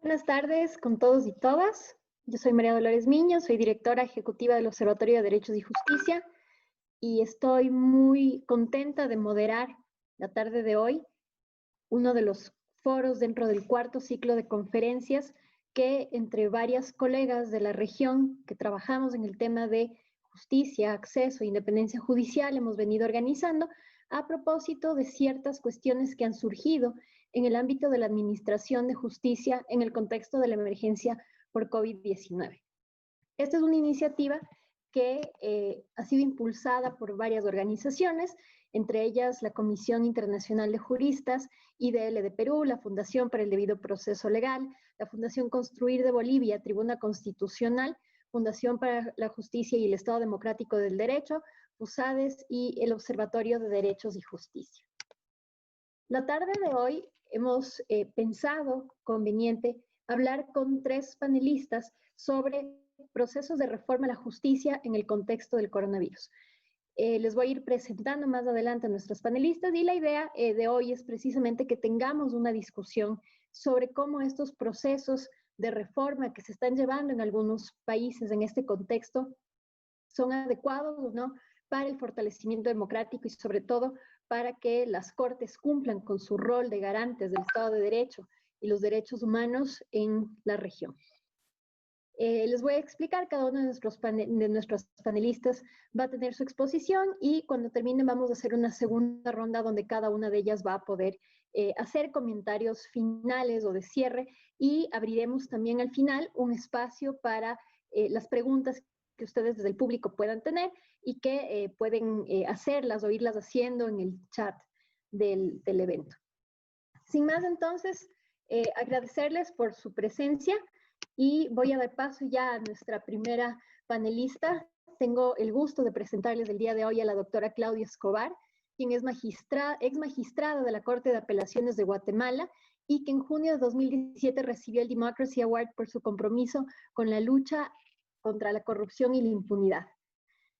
Buenas tardes con todos y todas. Yo soy María Dolores Miño, soy directora ejecutiva del Observatorio de Derechos y Justicia y estoy muy contenta de moderar la tarde de hoy uno de los foros dentro del cuarto ciclo de conferencias que entre varias colegas de la región que trabajamos en el tema de justicia, acceso e independencia judicial hemos venido organizando a propósito de ciertas cuestiones que han surgido en el ámbito de la administración de justicia en el contexto de la emergencia por COVID-19. Esta es una iniciativa que ha sido impulsada por varias organizaciones, entre ellas la Comisión Internacional de Juristas, IDL de Perú, la Fundación para el Debido Proceso Legal, la Fundación Construir de Bolivia, Tribuna Constitucional, Fundación para la Justicia y el Estado Democrático del Derecho, FUSADES y el Observatorio de Derechos y Justicia. La tarde de hoy hemos pensado conveniente hablar con tres panelistas sobre procesos de reforma a la justicia en el contexto del coronavirus. Les voy a ir presentando más adelante a nuestros panelistas y la idea de hoy es precisamente que tengamos una discusión sobre cómo estos procesos de reforma que se están llevando en algunos países en este contexto son adecuados o no para el fortalecimiento democrático y sobre todo para que las cortes cumplan con su rol de garantes del Estado de Derecho y los derechos humanos en la región. Les voy a explicar, cada uno de nuestros panelistas va a tener su exposición y cuando termine vamos a hacer una segunda ronda donde cada una de ellas va a poder hacer comentarios finales o de cierre y abriremos también al final un espacio para las preguntas que ustedes desde el público puedan tener y que pueden hacerlas o irlas haciendo en el chat del evento. Sin más entonces, agradecerles por su presencia. Y voy a dar paso ya a nuestra primera panelista. Tengo el gusto de presentarles el día de hoy a la doctora Claudia Escobar, quien es ex magistrada de la Corte de Apelaciones de Guatemala y que en junio de 2017 recibió el Democracy Award por su compromiso con la lucha contra la corrupción y la impunidad.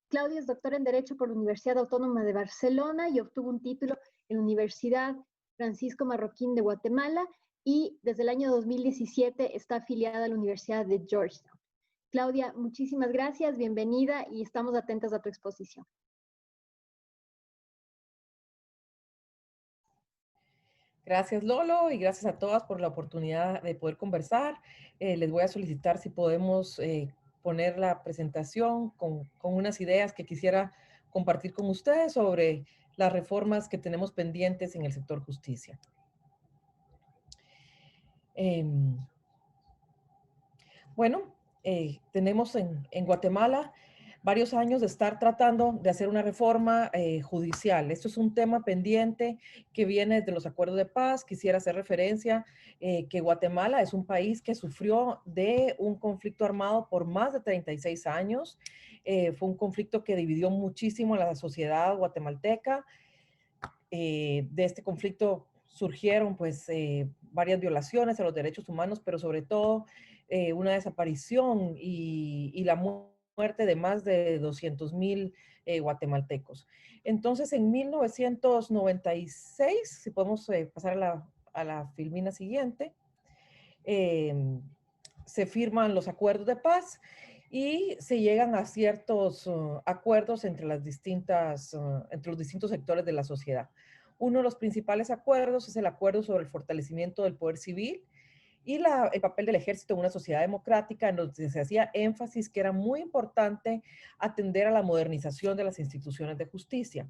Claudia es doctora en Derecho por la Universidad Autónoma de Barcelona y obtuvo un título en la Universidad Francisco Marroquín de Guatemala y desde el año 2017 está afiliada a la Universidad de Georgetown. Claudia, muchísimas gracias, bienvenida y estamos atentas a tu exposición. Gracias, Lolo, y gracias a todas por la oportunidad de poder conversar. Les voy a solicitar si podemos poner la presentación con unas ideas que quisiera compartir con ustedes sobre las reformas que tenemos pendientes en el sector justicia. Bueno, tenemos en Guatemala varios años de estar tratando de hacer una reforma judicial. Esto es un tema pendiente que viene de los acuerdos de paz. Quisiera hacer referencia que Guatemala es un país que sufrió de un conflicto armado por más de 36 años. Fue un conflicto que dividió muchísimo a la sociedad guatemalteca. De este conflicto surgieron pues varias violaciones a los derechos humanos, pero sobre todo una desaparición y la muerte de más de 200,000 guatemaltecos. Entonces, en 1996, si podemos pasar a la filmina siguiente, se firman los acuerdos de paz y se llegan a ciertos acuerdos entre los distintos sectores de la sociedad. Uno de los principales acuerdos es el acuerdo sobre el fortalecimiento del poder civil y el papel del ejército en una sociedad democrática, en donde se hacía énfasis que era muy importante atender a la modernización de las instituciones de justicia.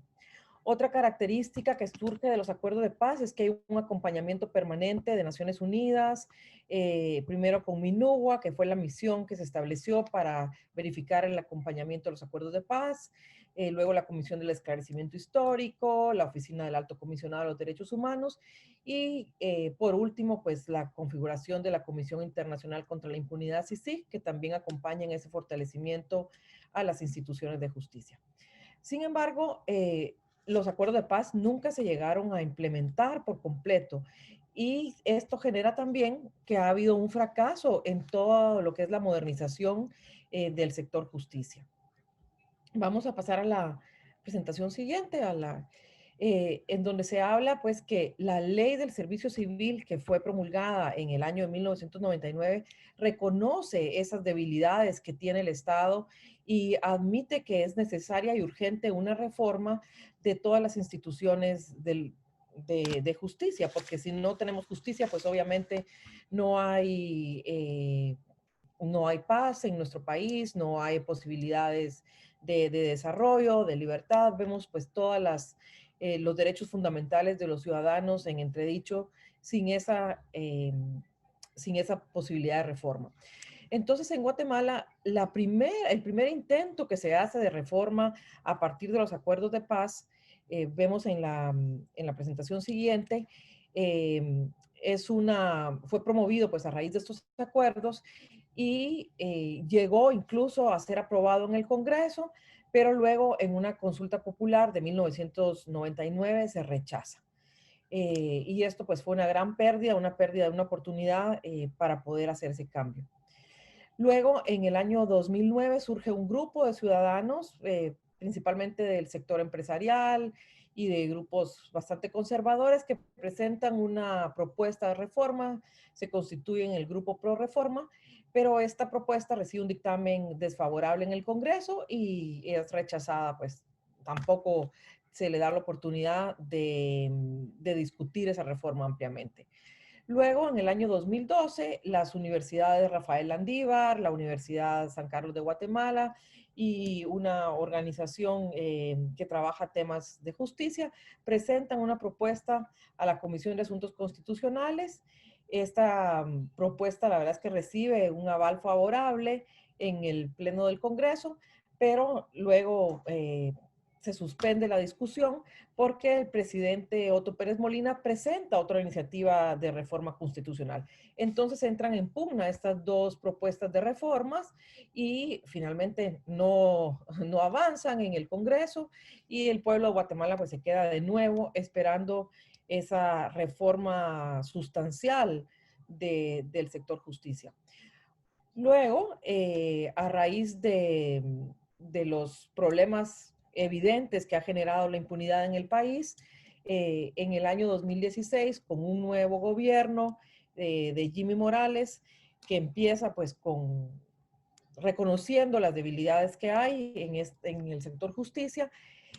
Otra característica que surge de los acuerdos de paz es que hay un acompañamiento permanente de Naciones Unidas, primero con MINUGUA, que fue la misión que se estableció para verificar el acompañamiento de los acuerdos de paz, luego la Comisión del Esclarecimiento Histórico, la Oficina del Alto Comisionado de los Derechos Humanos y por último, pues la configuración de la Comisión Internacional contra la Impunidad, CICIG, que también acompaña en ese fortalecimiento a las instituciones de justicia. Sin embargo, los acuerdos de paz nunca se llegaron a implementar por completo. Y esto genera también que ha habido un fracaso en todo lo que es la modernización del sector justicia. Vamos a pasar a la presentación siguiente, en donde se habla pues que la ley del servicio civil que fue promulgada en el año de 1999 reconoce esas debilidades que tiene el Estado y admite que es necesaria y urgente una reforma de todas las instituciones de justicia, porque si no tenemos justicia, pues obviamente no hay, no hay paz en nuestro país, no hay posibilidades de desarrollo, de libertad. Vemos pues todas los derechos fundamentales de los ciudadanos en entredicho sin esa posibilidad de reforma. Entonces, en Guatemala, el primer intento que se hace de reforma a partir de los acuerdos de paz, vemos en la presentación siguiente, eh, fue promovido pues a raíz de estos acuerdos y llegó incluso a ser aprobado en el Congreso, pero luego en una consulta popular de 1999 se rechaza. Y esto pues fue una pérdida de una oportunidad para poder hacer ese cambio. Luego, en el año 2009 surge un grupo de ciudadanos, principalmente del sector empresarial y de grupos bastante conservadores que presentan una propuesta de reforma, se constituyen el Grupo Pro Reforma, pero esta propuesta recibe un dictamen desfavorable en el Congreso y es rechazada, pues tampoco se le da la oportunidad de discutir esa reforma ampliamente. Luego, en el año 2012, las universidades Rafael Landívar, la Universidad San Carlos de Guatemala y una organización que trabaja temas de justicia presentan una propuesta a la Comisión de Asuntos Constitucionales. Esta propuesta, la verdad es que recibe un aval favorable en el Pleno del Congreso, pero luego se suspende la discusión porque el presidente Otto Pérez Molina presenta otra iniciativa de reforma constitucional. Entonces entran en pugna estas dos propuestas de reformas y finalmente no avanzan en el Congreso y el pueblo de Guatemala pues se queda de nuevo esperando esa reforma sustancial del sector justicia. Luego, a raíz de los problemas evidentes que ha generado la impunidad en el país, en el año 2016, con un nuevo gobierno de Jimmy Morales, que empieza pues reconociendo las debilidades que hay en el sector justicia,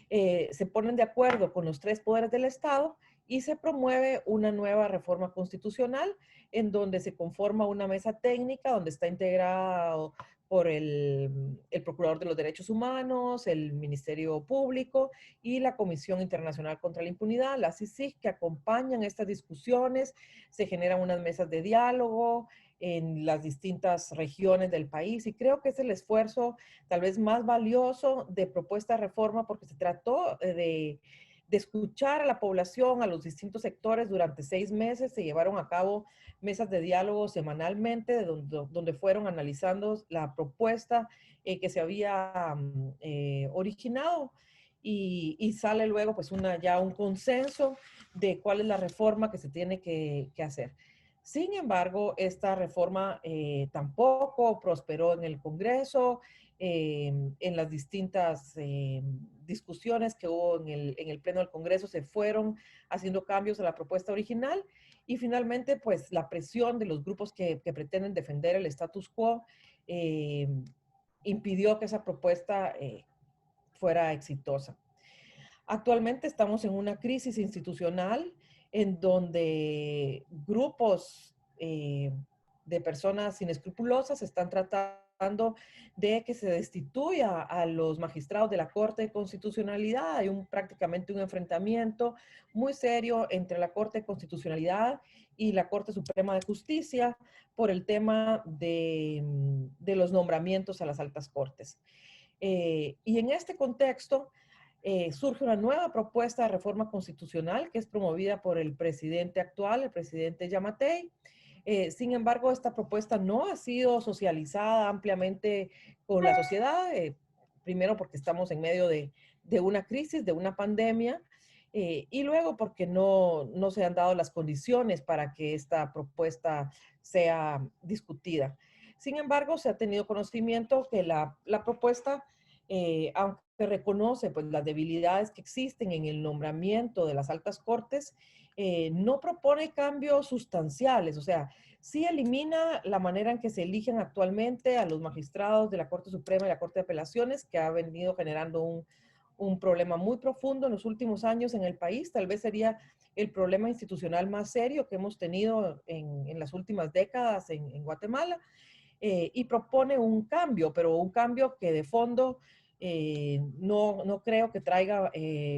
se ponen de acuerdo con los tres poderes del Estado y se promueve una nueva reforma constitucional en donde se conforma una mesa técnica donde está integrado por el Procurador de los Derechos Humanos, el Ministerio Público y la Comisión Internacional contra la Impunidad, la CICIG, que acompañan estas discusiones. Se generan unas mesas de diálogo en las distintas regiones del país y creo que es el esfuerzo tal vez más valioso de propuesta de reforma porque se trató de escuchar a la población, a los distintos sectores durante 6 meses. Se llevaron a cabo mesas de diálogo semanalmente donde fueron analizando la propuesta que se había originado y sale luego pues ya un consenso de cuál es la reforma que se tiene que hacer. Sin embargo, esta reforma tampoco prosperó en el Congreso, en las distintas discusiones que hubo en el Pleno del Congreso se fueron haciendo cambios a la propuesta original y finalmente pues la presión de los grupos que pretenden defender el status quo impidió que esa propuesta fuera exitosa. Actualmente estamos en una crisis institucional en donde grupos de personas inescrupulosas están tratando de que se destituya a los magistrados de la Corte de Constitucionalidad. Hay prácticamente un enfrentamiento muy serio entre la Corte de Constitucionalidad y la Corte Suprema de Justicia por el tema de los nombramientos a las altas cortes. Y en este contexto, surge una nueva propuesta de reforma constitucional que es promovida por el presidente actual, el presidente Yamatei. Sin embargo, esta propuesta no ha sido socializada ampliamente con la sociedad, primero porque estamos en medio de una crisis, de una pandemia, y luego porque no se han dado las condiciones para que esta propuesta sea discutida. Sin embargo, se ha tenido conocimiento que la propuesta, aunque que reconoce pues, las debilidades que existen en el nombramiento de las altas cortes, no propone cambios sustanciales, o sea, sí elimina la manera en que se eligen actualmente a los magistrados de la Corte Suprema y la Corte de Apelaciones, que ha venido generando un problema muy profundo en los últimos años en el país. Tal vez sería el problema institucional más serio que hemos tenido en las últimas décadas en Guatemala, y propone un cambio, pero un cambio que de fondo no creo que traiga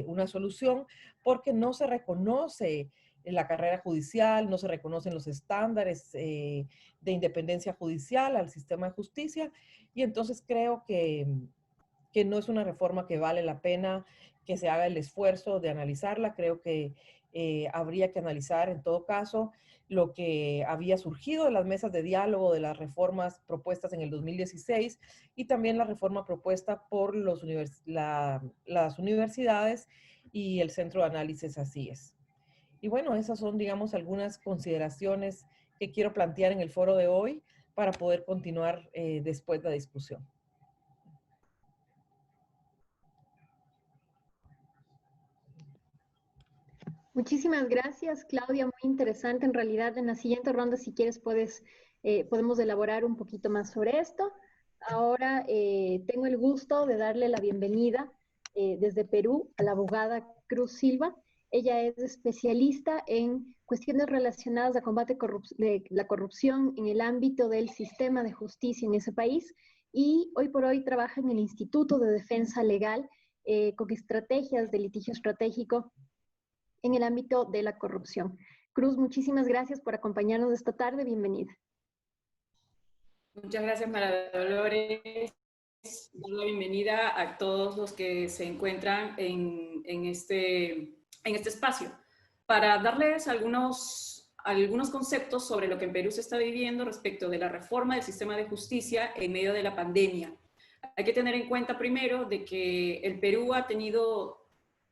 una solución, porque no se reconoce en la carrera judicial, no se reconocen los estándares de independencia judicial al sistema de justicia, y entonces creo que no es una reforma que vale la pena que se haga el esfuerzo de analizarla. Creo que habría que analizar en todo caso lo que había surgido de las mesas de diálogo de las reformas propuestas en el 2016 y también la reforma propuesta por las universidades y el Centro de Análisis Así Es. Y bueno, esas son, digamos, algunas consideraciones que quiero plantear en el foro de hoy para poder continuar después la discusión. Muchísimas gracias, Claudia. Muy interesante. En realidad, en la siguiente ronda, si quieres, podemos elaborar un poquito más sobre esto. Ahora tengo el gusto de darle la bienvenida desde Perú a la abogada Cruz Silva. Ella es especialista en cuestiones relacionadas a combate de la corrupción en el ámbito del sistema de justicia en ese país y hoy por hoy trabaja en el Instituto de Defensa Legal con estrategias de litigio estratégico en el ámbito de la corrupción. Cruz, muchísimas gracias por acompañarnos esta tarde. Bienvenida. Muchas gracias, María Dolores. Dar la bienvenida a todos los que se encuentran en este espacio para darles algunos conceptos sobre lo que en Perú se está viviendo respecto de la reforma del sistema de justicia en medio de la pandemia. Hay que tener en cuenta primero de que el Perú ha tenido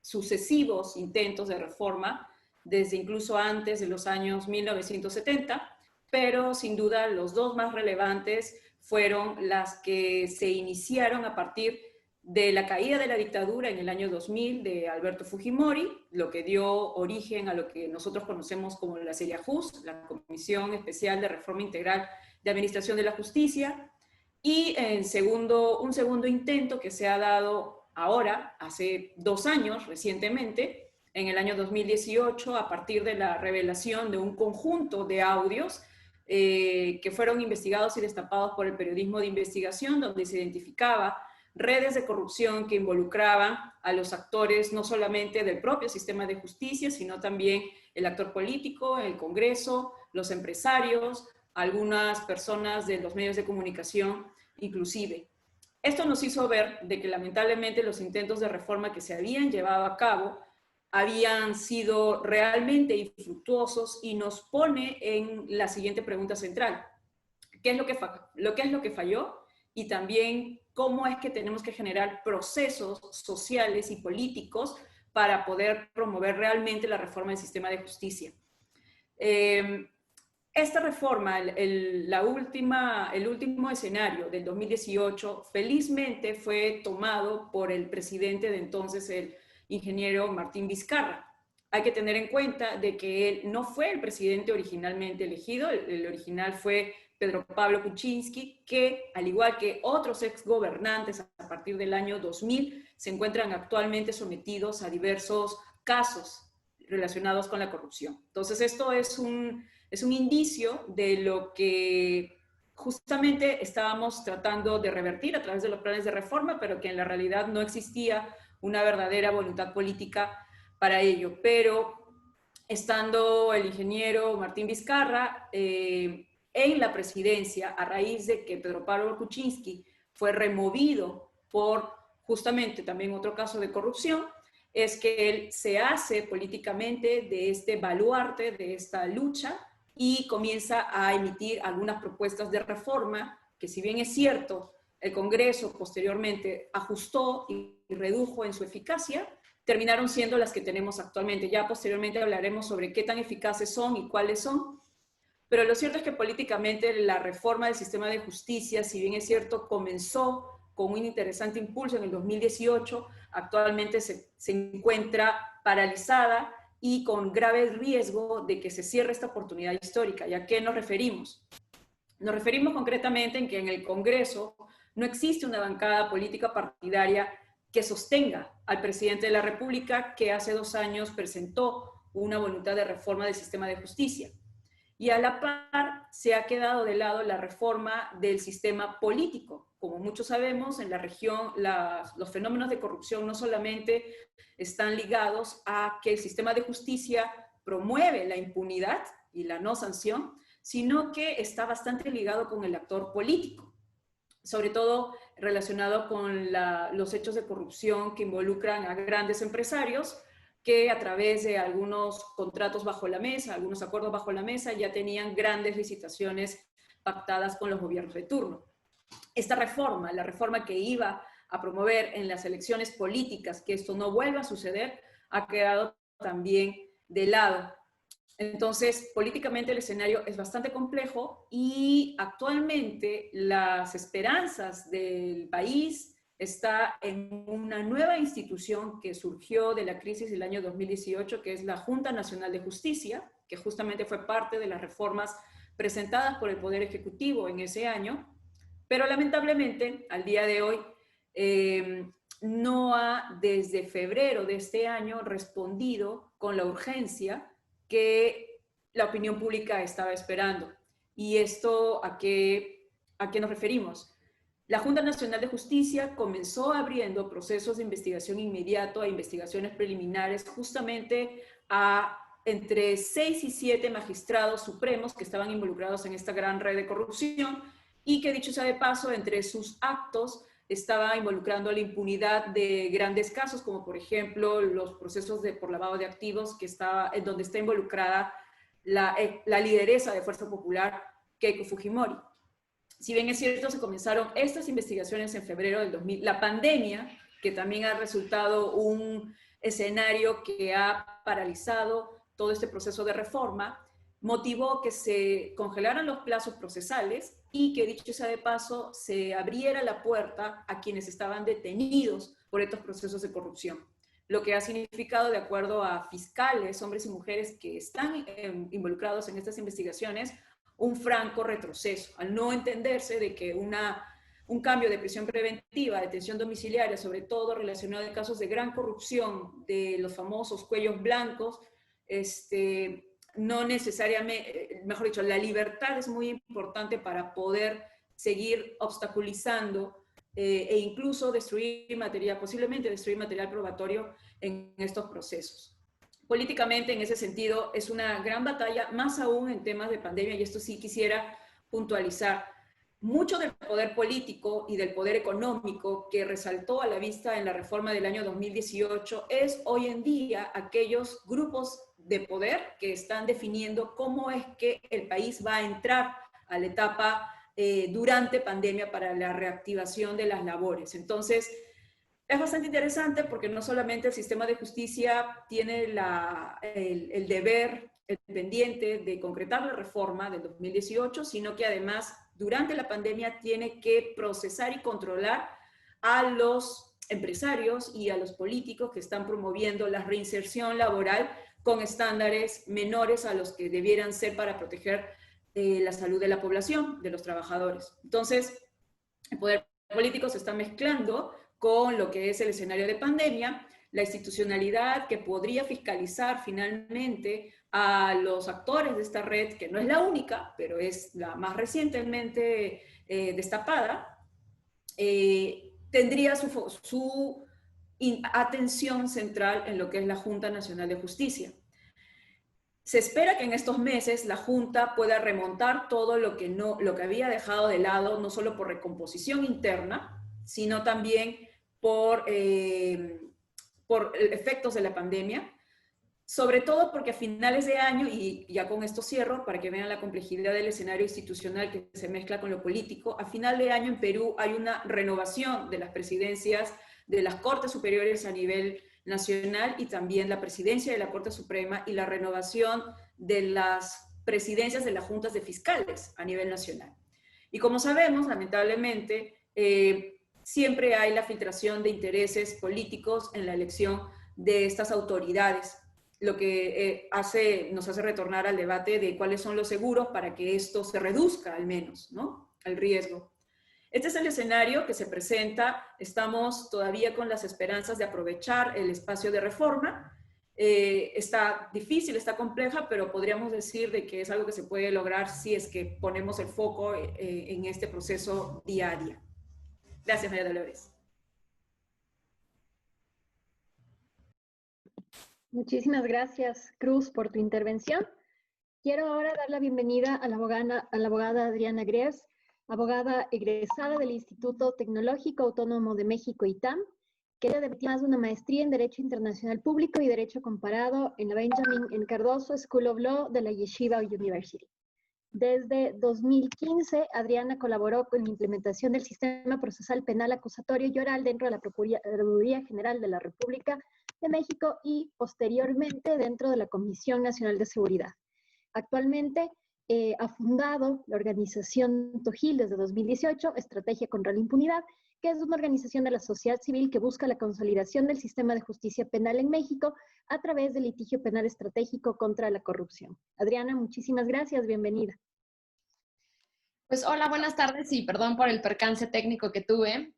sucesivos intentos de reforma desde incluso antes de los años 1970, pero sin duda los dos más relevantes fueron las que se iniciaron a partir de la caída de la dictadura en el año 2000 de Alberto Fujimori, lo que dio origen a lo que nosotros conocemos como la CELIAJUS, la Comisión Especial de Reforma Integral de Administración de la Justicia, y un segundo intento que se ha dado ahora, hace 2 años, recientemente, en el año 2018, a partir de la revelación de un conjunto de audios que fueron investigados y destapados por el periodismo de investigación, donde se identificaba redes de corrupción que involucraban a los actores no solamente del propio sistema de justicia, sino también el actor político, el Congreso, los empresarios, algunas personas de los medios de comunicación inclusive. Esto nos hizo ver de que lamentablemente los intentos de reforma que se habían llevado a cabo habían sido realmente infructuosos y nos pone en la siguiente pregunta central. ¿Qué es lo que falló? Y también cómo es que tenemos que generar procesos sociales y políticos para poder promover realmente la reforma del sistema de justicia. Esta reforma, el último escenario del 2018, felizmente fue tomado por el presidente de entonces, el ingeniero Martín Vizcarra. Hay que tener en cuenta de que él no fue el presidente originalmente elegido, el original fue Pedro Pablo Kuczynski, que al igual que otros exgobernantes a partir del año 2000, se encuentran actualmente sometidos a diversos casos relacionados con la corrupción. Entonces esto es un indicio de lo que justamente estábamos tratando de revertir a través de los planes de reforma, pero que en la realidad no existía una verdadera voluntad política para ello. Pero estando el ingeniero Martín Vizcarra en la presidencia, a raíz de que Pedro Pablo Kuczynski fue removido por justamente también otro caso de corrupción, es que él se hace políticamente de este baluarte, de esta lucha, y comienza a emitir algunas propuestas de reforma que, si bien es cierto, el Congreso posteriormente ajustó y redujo en su eficacia, terminaron siendo las que tenemos actualmente. Ya posteriormente hablaremos sobre qué tan eficaces son y cuáles son, pero lo cierto es que políticamente la reforma del sistema de justicia, si bien es cierto, comenzó con un interesante impulso en el 2018, actualmente se encuentra paralizada y con grave riesgo de que se cierre esta oportunidad histórica. ¿Y a qué nos referimos? Nos referimos concretamente en que en el Congreso no existe una bancada política partidaria que sostenga al presidente de la República, que hace 2 años presentó una voluntad de reforma del sistema de justicia. Y a la par se ha quedado de lado la reforma del sistema político. Como muchos sabemos, en la región los fenómenos de corrupción no solamente están ligados a que el sistema de justicia promueve la impunidad y la no sanción, sino que está bastante ligado con el actor político, sobre todo relacionado con los hechos de corrupción que involucran a grandes empresarios que a través de algunos contratos bajo la mesa, algunos acuerdos bajo la mesa, ya tenían grandes licitaciones pactadas con los gobiernos de turno. Esta reforma, la reforma que iba a promover en las elecciones políticas que esto no vuelva a suceder, ha quedado también de lado. Entonces, políticamente el escenario es bastante complejo y actualmente las esperanzas del país está en una nueva institución que surgió de la crisis del año 2018, que es la Junta Nacional de Justicia, que justamente fue parte de las reformas presentadas por el Poder Ejecutivo en ese año, pero lamentablemente al día de hoy no ha desde febrero de este año respondido con la urgencia que la opinión pública estaba esperando. ¿Y esto a qué nos referimos? La Junta Nacional de Justicia comenzó abriendo procesos de investigación inmediato a investigaciones preliminares justamente a entre 6 y 7 magistrados supremos que estaban involucrados en esta gran red de corrupción y que, dicho sea de paso, entre sus actos estaba involucrando la impunidad de grandes casos, como por ejemplo los procesos por lavado de activos, en donde está involucrada la lideresa de Fuerza Popular, Keiko Fujimori. Si bien es cierto, se comenzaron estas investigaciones en febrero del 2000, la pandemia, que también ha resultado un escenario que ha paralizado todo este proceso de reforma, motivó que se congelaran los plazos procesales y que, dicho sea de paso, se abriera la puerta a quienes estaban detenidos por estos procesos de corrupción. Lo que ha significado, de acuerdo a fiscales, hombres y mujeres que están involucrados en estas investigaciones, un franco retroceso, al no entenderse de que un cambio de prisión preventiva, detención domiciliaria, sobre todo relacionado a casos de gran corrupción, de los famosos cuellos blancos, no necesariamente, mejor dicho, la libertad es muy importante para poder seguir obstaculizando e incluso posiblemente destruir material probatorio en estos procesos. Políticamente, en ese sentido, es una gran batalla, más aún en temas de pandemia, y esto sí quisiera puntualizar. Mucho del poder político y del poder económico que resaltó a la vista en la reforma del año 2018 es hoy en día aquellos grupos de poder que están definiendo cómo es que el país va a entrar a la etapa durante pandemia para la reactivación de las labores. Entonces, es bastante interesante porque no solamente el sistema de justicia tiene el deber, el pendiente de concretar la reforma del 2018, sino que además durante la pandemia tiene que procesar y controlar a los empresarios y a los políticos que están promoviendo la reinserción laboral con estándares menores a los que debieran ser para proteger la salud de la población, de los trabajadores. Entonces, el poder político se está mezclando con lo que es el escenario de pandemia, la institucionalidad que podría fiscalizar finalmente a los actores de esta red, que no es la única, pero es la más recientemente destapada, tendría su atención central en lo que es la Junta Nacional de Justicia. Se espera que en estos meses la Junta pueda remontar todo lo que había dejado de lado, no solo por recomposición interna, sino también por efectos de la pandemia, sobre todo porque a finales de año, y ya con esto cierro, para que vean la complejidad del escenario institucional que se mezcla con lo político, a final de año en Perú hay una renovación de las presidencias de las Cortes Superiores a nivel nacional y también la presidencia de la Corte Suprema y la renovación de las presidencias de las juntas de fiscales a nivel nacional. Y como sabemos, lamentablemente, siempre hay la filtración de intereses políticos en la elección de estas autoridades, lo que nos hace retornar al debate de cuáles son los seguros para que esto se reduzca al menos, ¿no?, el riesgo. Este es el escenario que se presenta. Estamos todavía con las esperanzas de aprovechar el espacio de reforma. Está difícil, está compleja, pero podríamos decir de que es algo que se puede lograr si es que ponemos el foco en este proceso día a día. Gracias, María Dolores. Muchísimas gracias, Cruz, por tu intervención. Quiero ahora dar la bienvenida a la abogada Adriana Greaves, abogada egresada del Instituto Tecnológico Autónomo de México, ITAM, que ella debatió más de una maestría en Derecho Internacional Público y Derecho Comparado en la Benjamin Cardoso School of Law de la Yeshiva University. Desde 2015, Adriana colaboró con la implementación del sistema procesal penal acusatorio y oral dentro de la Procuraduría General de la República de México y posteriormente dentro de la Comisión Nacional de Seguridad. Actualmente ha fundado la organización TOGIL desde 2018, Estrategia contra la Impunidad, que es una organización de la sociedad civil que busca la consolidación del sistema de justicia penal en México a través del litigio penal estratégico contra la corrupción. Adriana, muchísimas gracias, bienvenida. Pues hola, buenas tardes y perdón por el percance técnico que tuve.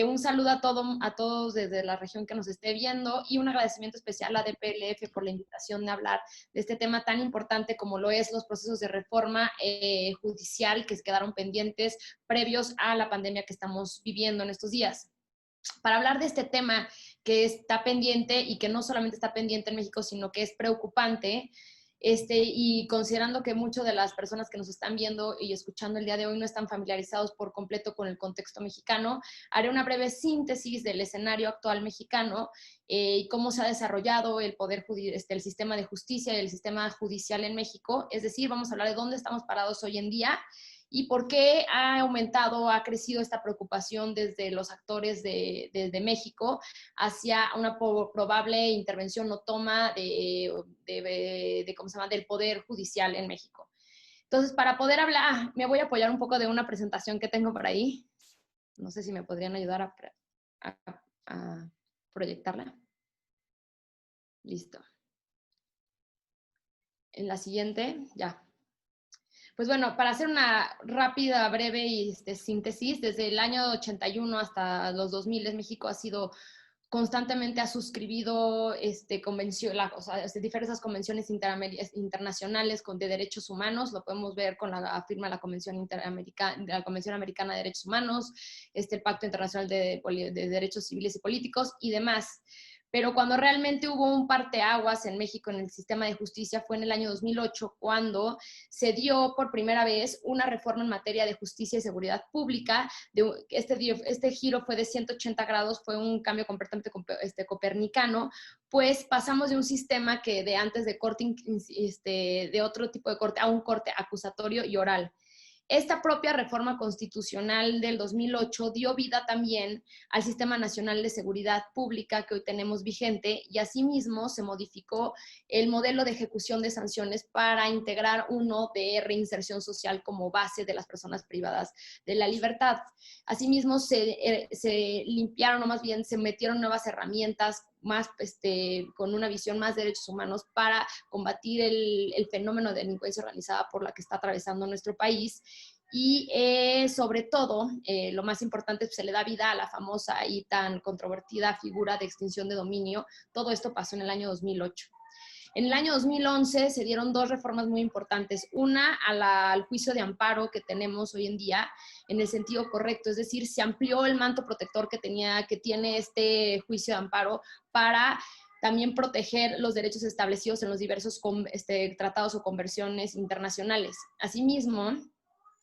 Un saludo a todos desde la región que nos esté viendo y un agradecimiento especial a DPLF por la invitación de hablar de este tema tan importante como lo es los procesos de reforma judicial que quedaron pendientes previos a la pandemia que estamos viviendo en estos días. Para hablar de este tema que está pendiente y que no solamente está pendiente en México, sino que es preocupante, y considerando que muchas de las personas que nos están viendo y escuchando el día de hoy no están familiarizados por completo con el contexto mexicano, haré una breve síntesis del escenario actual mexicano y cómo se ha desarrollado el el sistema de justicia y el sistema judicial en México. Es decir, vamos a hablar de dónde estamos parados hoy en día y por qué ha crecido esta preocupación desde los actores de México hacia una probable intervención o toma del Poder Judicial en México. Entonces, para poder hablar, me voy a apoyar un poco de una presentación que tengo por ahí. No sé si me podrían ayudar a proyectarla. Listo. En la siguiente, ya. Pues bueno, para hacer una rápida, breve síntesis, desde el año 81 hasta los 2000, México constantemente ha suscribido diversas convenciones internacionales de derechos humanos. Lo podemos ver con la firma de la Convención Americana de Derechos Humanos, el Pacto Internacional de Derechos Civiles y Políticos y demás. Pero cuando realmente hubo un parteaguas en México en el sistema de justicia fue en el año 2008, cuando se dio por primera vez una reforma en materia de justicia y seguridad pública. Este giro fue de 180 grados, fue un cambio completamente copernicano, pues pasamos de un sistema que de antes de corte, de otro tipo de corte, a un corte acusatorio y oral. Esta propia reforma constitucional del 2008 dio vida también al Sistema Nacional de Seguridad Pública que hoy tenemos vigente y asimismo se modificó el modelo de ejecución de sanciones para integrar uno de reinserción social como base de las personas privadas de la libertad. Asimismo se limpiaron, o más bien se metieron nuevas herramientas más con una visión más de derechos humanos para combatir el fenómeno de delincuencia organizada por la que está atravesando nuestro país. Y sobre todo, lo más importante, se le da vida a la famosa y tan controvertida figura de extinción de dominio. Todo esto pasó en el año 2008. En el año 2011 se dieron dos reformas muy importantes. Una al juicio de amparo que tenemos hoy en día en el sentido correcto, es decir, se amplió el manto protector que tiene este juicio de amparo para también proteger los derechos establecidos en los diversos tratados o convenciones internacionales. Asimismo,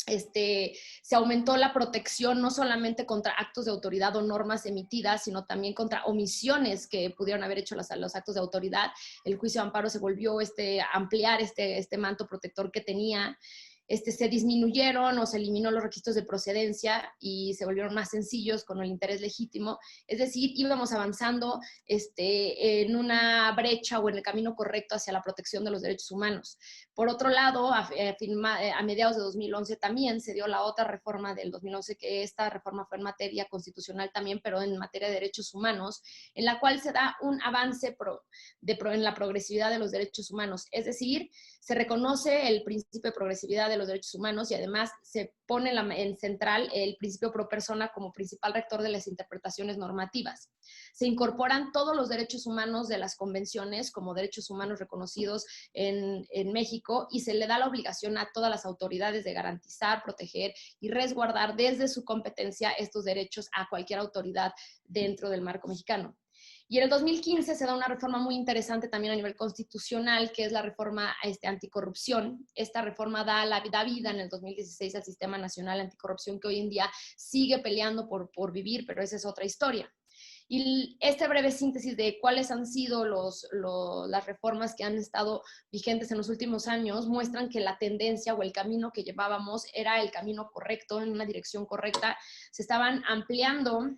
se aumentó la protección no solamente contra actos de autoridad o normas emitidas, sino también contra omisiones que pudieron haber hecho los actos de autoridad. El juicio de amparo se volvió a ampliar este manto protector que tenía. se disminuyeron o se eliminó los requisitos de procedencia y se volvieron más sencillos con el interés legítimo. Es decir, íbamos avanzando en una brecha o en el camino correcto hacia la protección de los derechos humanos. Por otro lado, a mediados de 2011 también se dio la otra reforma del 2011, que esta reforma fue en materia constitucional también, pero en materia de derechos humanos, en la cual se da un avance en la progresividad de los derechos humanos. Es decir, se reconoce el principio de progresividad de los derechos humanos y además se pone en central el principio pro persona como principal rector de las interpretaciones normativas. Se incorporan todos los derechos humanos de las convenciones como derechos humanos reconocidos en México y se le da la obligación a todas las autoridades de garantizar, proteger y resguardar desde su competencia estos derechos a cualquier autoridad dentro del marco mexicano. Y en el 2015 se da una reforma muy interesante también a nivel constitucional, que es la reforma anticorrupción. Esta reforma da vida en el 2016 al Sistema Nacional Anticorrupción, que hoy en día sigue peleando por vivir, pero esa es otra historia. Y esta breve síntesis de cuáles han sido las reformas que han estado vigentes en los últimos años muestran que la tendencia o el camino que llevábamos era el camino correcto, en una dirección correcta. Se estaban ampliando,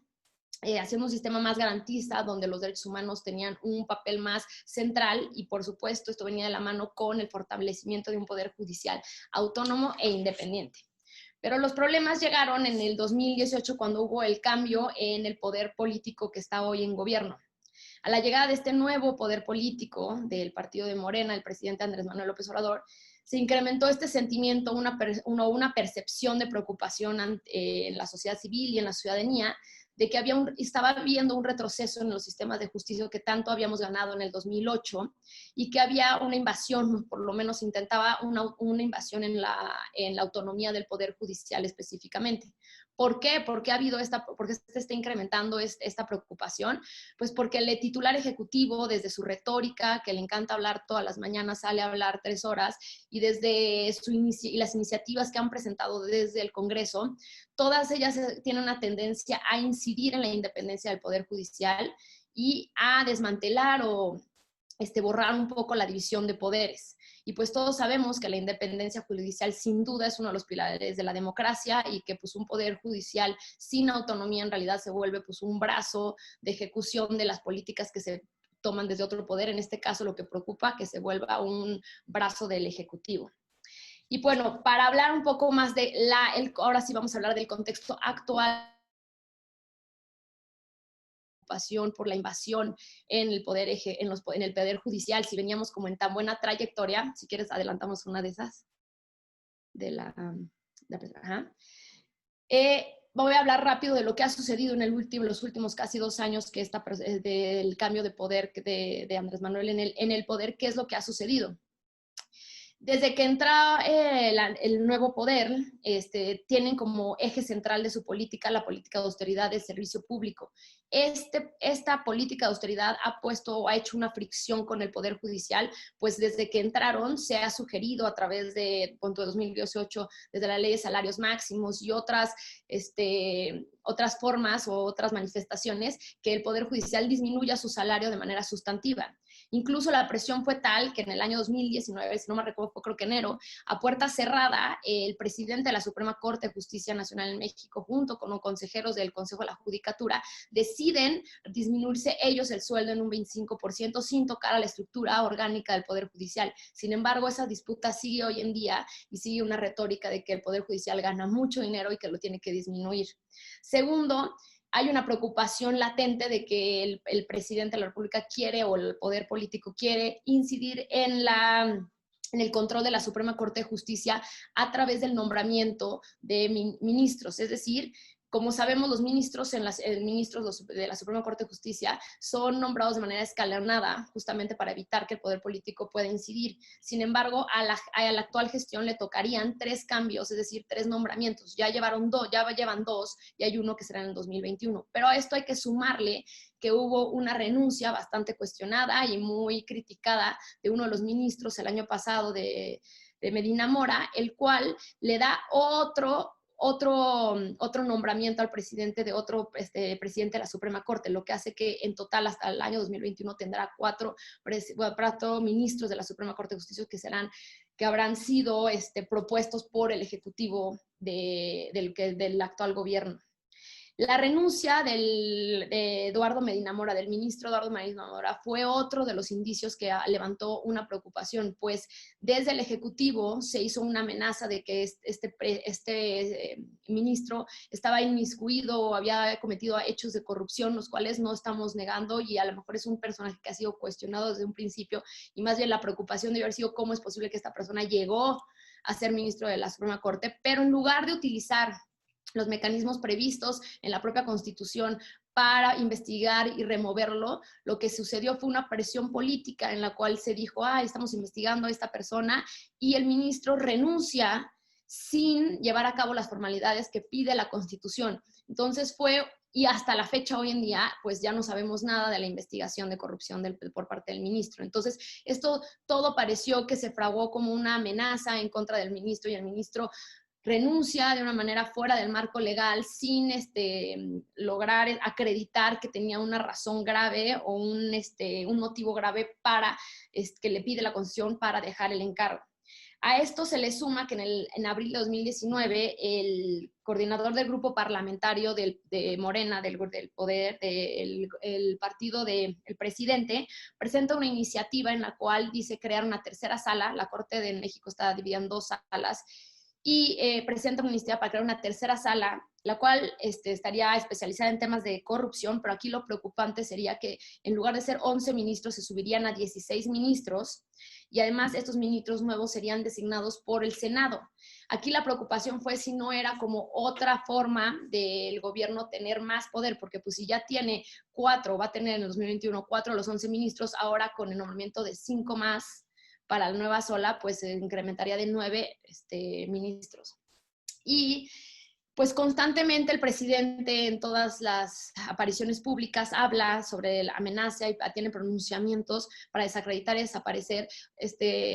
haciendo un sistema más garantista, donde los derechos humanos tenían un papel más central y, por supuesto, esto venía de la mano con el fortalecimiento de un poder judicial autónomo e independiente. Pero los problemas llegaron en el 2018 cuando hubo el cambio en el poder político que está hoy en gobierno. A la llegada de este nuevo poder político del partido de Morena, el presidente Andrés Manuel López Obrador, se incrementó este sentimiento, una percepción de preocupación en la sociedad civil y en la ciudadanía, de que estaba habiendo un retroceso en los sistemas de justicia que tanto habíamos ganado en el 2008 y que había una invasión, por lo menos intentaba una invasión en la autonomía del Poder Judicial específicamente. ¿Por qué? ¿Por qué se está incrementando esta preocupación? Pues porque el titular ejecutivo, desde su retórica, que le encanta hablar todas las mañanas, sale a hablar 3 horas, y desde las iniciativas que han presentado desde el Congreso, todas ellas tienen una tendencia a incidir en la independencia del Poder Judicial y a desmantelar o borrar un poco la división de poderes. Y pues todos sabemos que la independencia judicial sin duda es uno de los pilares de la democracia y que pues un poder judicial sin autonomía en realidad se vuelve pues un brazo de ejecución de las políticas que se toman desde otro poder. En este caso lo que preocupa que se vuelva un brazo del ejecutivo. Y bueno, para hablar un poco más ahora sí vamos a hablar del contexto actual por la invasión en el poder en el poder judicial, si veníamos como en tan buena trayectoria. Si quieres adelantamos una de esas voy a hablar rápido de lo que ha sucedido en los últimos casi 2 años que del cambio de poder de Andrés Manuel en el poder. ¿Qué es lo que ha sucedido? Desde que entra el nuevo poder, tienen como eje central de su política la política de austeridad del servicio público. Esta política de austeridad ha hecho una fricción con el Poder Judicial, pues desde que entraron se ha sugerido a través de 2018, desde la ley de salarios máximos y otras formas o otras manifestaciones, que el Poder Judicial disminuya su salario de manera sustantiva. Incluso la presión fue tal que en el año 2019, si no me recuerdo, creo que enero, a puerta cerrada, el presidente de la Suprema Corte de Justicia Nacional en México, junto con los consejeros del Consejo de la Judicatura, deciden disminuirse ellos el sueldo en un 25% sin tocar a la estructura orgánica del Poder Judicial. Sin embargo, esa disputa sigue hoy en día y sigue una retórica de que el Poder Judicial gana mucho dinero y que lo tiene que disminuir. Segundo, hay una preocupación latente de que el presidente de la República quiere, o el poder político quiere, incidir en el control de la Suprema Corte de Justicia a través del nombramiento de ministros. Es decir, como sabemos, los ministros de la Suprema Corte de Justicia son nombrados de manera escalonada, justamente para evitar que el poder político pueda incidir. Sin embargo, a la actual gestión le tocarían 3 cambios, es decir, 3 nombramientos. Ya llevan 2 y hay uno que será en el 2021. Pero a esto hay que sumarle que hubo una renuncia bastante cuestionada y muy criticada de uno de los ministros el año pasado de Medina Mora, el cual le da otro nombramiento al presidente de otro presidente de la Suprema Corte, lo que hace que en total hasta el año 2021 tendrá 4 ministros de la Suprema Corte de Justicia que serán que habrán sido propuestos por el Ejecutivo del actual gobierno. La renuncia de Eduardo Medina Mora, del ministro Eduardo Medina Mora, fue otro de los indicios que levantó una preocupación, pues desde el Ejecutivo se hizo una amenaza de que este ministro estaba inmiscuido o había cometido hechos de corrupción, los cuales no estamos negando, y a lo mejor es un personaje que ha sido cuestionado desde un principio, y más bien la preocupación debe haber sido cómo es posible que esta persona llegó a ser ministro de la Suprema Corte, pero en lugar de utilizar los mecanismos previstos en la propia Constitución para investigar y removerlo, lo que sucedió fue una presión política en la cual se dijo, estamos investigando a esta persona, y el ministro renuncia sin llevar a cabo las formalidades que pide la Constitución. Entonces y hasta la fecha hoy en día, pues ya no sabemos nada de la investigación de corrupción por parte del ministro. Entonces, esto todo pareció que se fraguó como una amenaza en contra del ministro, y el ministro renuncia de una manera fuera del marco legal sin lograr acreditar que tenía una razón grave o un motivo grave para que le pide la Constitución para dejar el encargo. A esto se le suma que en abril de 2019 el coordinador del grupo parlamentario de Morena, del poder, el partido del presidente, presenta una iniciativa en la cual dice crear una tercera sala. La Corte de México está dividida en 2 salas, y presenta una iniciativa para crear una tercera sala, la cual estaría especializada en temas de corrupción, pero aquí lo preocupante sería que en lugar de ser 11 ministros, se subirían a 16 ministros, y además estos ministros nuevos serían designados por el Senado. Aquí la preocupación fue si no era como otra forma del gobierno tener más poder, porque pues si ya tiene 4, va a tener en el 2021 4 de los 11 ministros, ahora con el nombramiento de 5 más, para la nueva sola, pues se incrementaría de 9 ministros. Y pues constantemente el presidente en todas las apariciones públicas habla sobre la amenaza y tiene pronunciamientos para desacreditar y desaparecer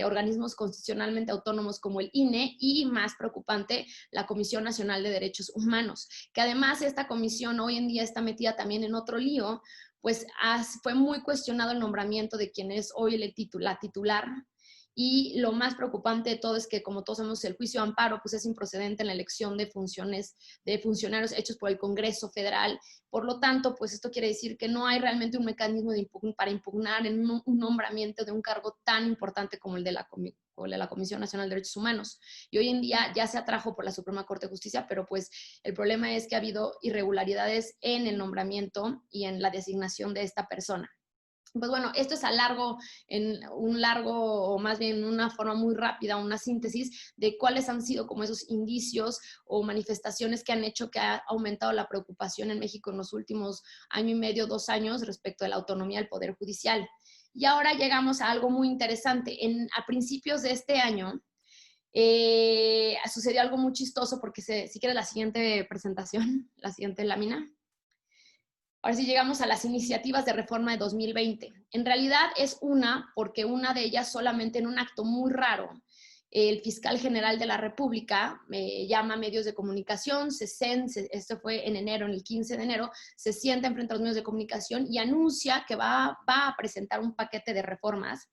organismos constitucionalmente autónomos como el INE, y más preocupante, la Comisión Nacional de Derechos Humanos, que además esta comisión hoy en día está metida también en otro lío, pues fue muy cuestionado el nombramiento de quien es hoy la titular. Y lo más preocupante de todo es que, como todos sabemos, el juicio de amparo pues es improcedente en la elección de funcionarios hechos por el Congreso Federal. Por lo tanto, pues esto quiere decir que no hay realmente un mecanismo para impugnar en un nombramiento de un cargo tan importante como el de la Comisión Nacional de Derechos Humanos. Y hoy en día ya se atrajo por la Suprema Corte de Justicia, pero pues el problema es que ha habido irregularidades en el nombramiento y en la designación de esta persona. Pues bueno, esto es o más bien una forma muy rápida, una síntesis de cuáles han sido como esos indicios o manifestaciones que han hecho que ha aumentado la preocupación en México en los últimos año y medio, 2 años, respecto a la autonomía del Poder Judicial. Y ahora llegamos a algo muy interesante. A principios de este año sucedió algo muy chistoso, porque si quieres la siguiente presentación, la siguiente lámina. Ahora sí llegamos a las iniciativas de reforma de 2020. En realidad es porque una de ellas, solamente en un acto muy raro, el fiscal general de la República llama a medios de comunicación, esto fue en enero, en el 15 de enero, se sienta enfrente a los medios de comunicación y anuncia que va a presentar un paquete de reformas,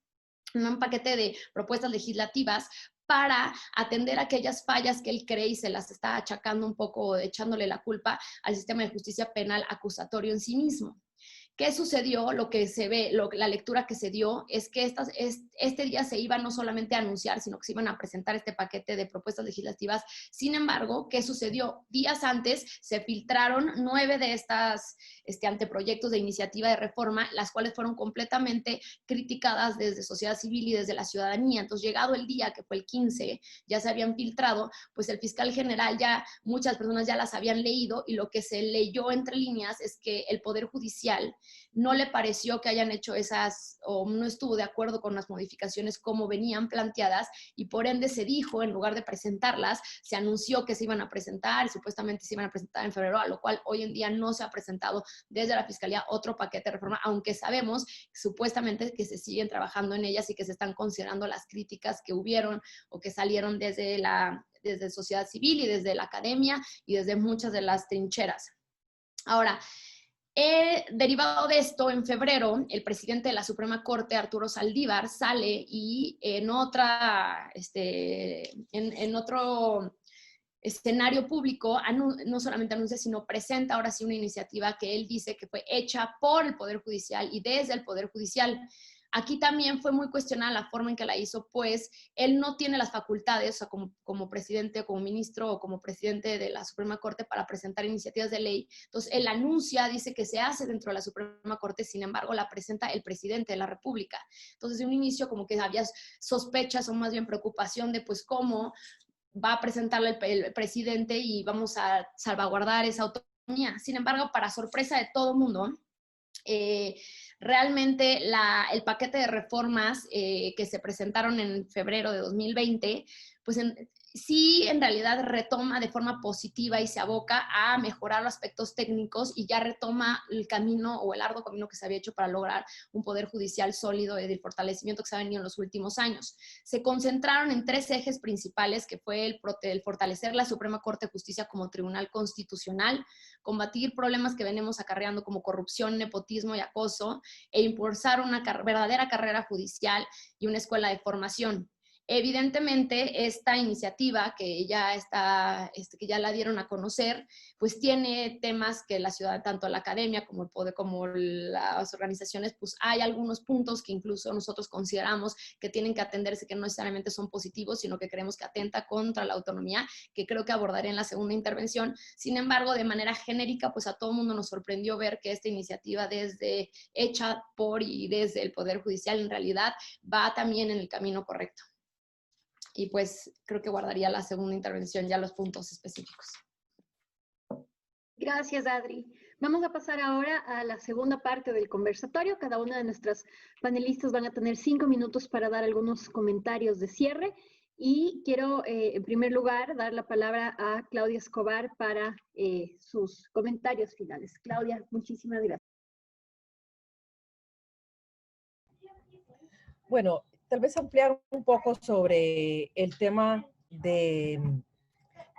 un paquete de propuestas legislativas para atender aquellas fallas que él cree y se las está achacando un poco, echándole la culpa al sistema de justicia penal acusatorio en sí mismo. ¿Qué sucedió? Lo que se ve, la lectura que se dio es que este día se iba no solamente a anunciar, sino que se iban a presentar este paquete de propuestas legislativas. Sin embargo, ¿qué sucedió? Días antes se filtraron 9 de estas anteproyectos de iniciativa de reforma, las cuales fueron completamente criticadas desde sociedad civil y desde la ciudadanía. Entonces, llegado el día, que fue el 15, ya se habían filtrado, pues el fiscal general muchas personas ya las habían leído, y lo que se leyó entre líneas es que el Poder Judicial no le pareció que hayan hecho o no estuvo de acuerdo con las modificaciones como venían planteadas, y por ende se dijo, en lugar de presentarlas, se anunció que se iban a presentar, y supuestamente se iban a presentar en febrero, a lo cual hoy en día no se ha presentado desde la Fiscalía otro paquete de reforma, aunque sabemos supuestamente que se siguen trabajando en ellas y que se están considerando las críticas que hubieron o que salieron desde sociedad civil y desde la academia y desde muchas de las trincheras. Ahora, Derivado de esto, en febrero, el presidente de la Suprema Corte, Arturo Saldívar, sale y en otro escenario público no solamente anuncia, sino presenta ahora sí una iniciativa que él dice que fue hecha por el Poder Judicial y desde el Poder Judicial. Aquí también fue muy cuestionada la forma en que la hizo, pues él no tiene las facultades, o sea, como presidente, como ministro o como presidente de la Suprema Corte para presentar iniciativas de ley. Entonces, él anuncia, dice que se hace dentro de la Suprema Corte, sin embargo, la presenta el presidente de la República. Entonces, de un inicio como que había sospechas o más bien preocupación de pues cómo va a presentarle el presidente y vamos a salvaguardar esa autonomía. Sin embargo, para sorpresa de todo el mundo, realmente el paquete de reformas que se presentaron en febrero de 2020, pues sí en realidad retoma de forma positiva y se aboca a mejorar los aspectos técnicos y ya retoma el camino o el arduo camino que se había hecho para lograr un poder judicial sólido y del fortalecimiento que se ha venido en los últimos años. Se concentraron en 3 ejes principales, que fue el fortalecer la Suprema Corte de Justicia como tribunal constitucional, combatir problemas que venimos acarreando como corrupción, nepotismo y acoso, e impulsar una verdadera carrera judicial y una escuela de formación. Evidentemente, esta iniciativa que ya que ya la dieron a conocer, pues tiene temas que la ciudad, tanto la academia como el poder, como las organizaciones, pues hay algunos puntos que incluso nosotros consideramos que tienen que atenderse, que no necesariamente son positivos, sino que creemos que atenta contra la autonomía, que creo que abordaré en la segunda intervención. Sin embargo, de manera genérica, pues a todo el mundo nos sorprendió ver que esta iniciativa hecha por y desde el Poder Judicial en realidad va también en el camino correcto. Y pues creo que guardaría la segunda intervención ya los puntos específicos. Gracias, Adri. Vamos a pasar ahora a la segunda parte del conversatorio. Cada una de nuestras panelistas van a tener 5 minutos para dar algunos comentarios de cierre. Y quiero, en primer lugar, dar la palabra a Claudia Escobar para sus comentarios finales. Claudia, muchísimas gracias. Bueno, tal vez ampliar un poco sobre el tema de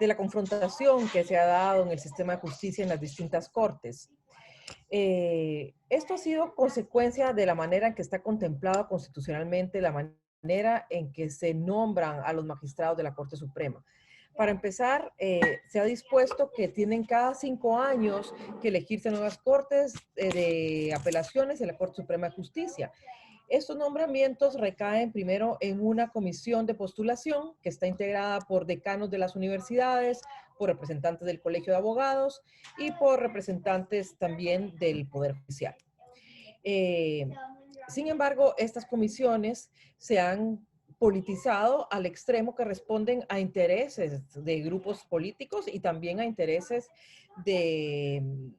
la confrontación que se ha dado en el sistema de justicia en las distintas cortes. Esto ha sido consecuencia de la manera en que está contemplado constitucionalmente, la manera en que se nombran a los magistrados de la Corte Suprema. Para empezar, se ha dispuesto que tienen cada 5 años que elegirse nuevas cortes de apelaciones de la Corte Suprema de Justicia. Estos nombramientos recaen primero en una comisión de postulación que está integrada por decanos de las universidades, por representantes del Colegio de Abogados y por representantes también del Poder Judicial. Sin embargo, estas comisiones se han politizado al extremo que responden a intereses de grupos políticos y también a intereses del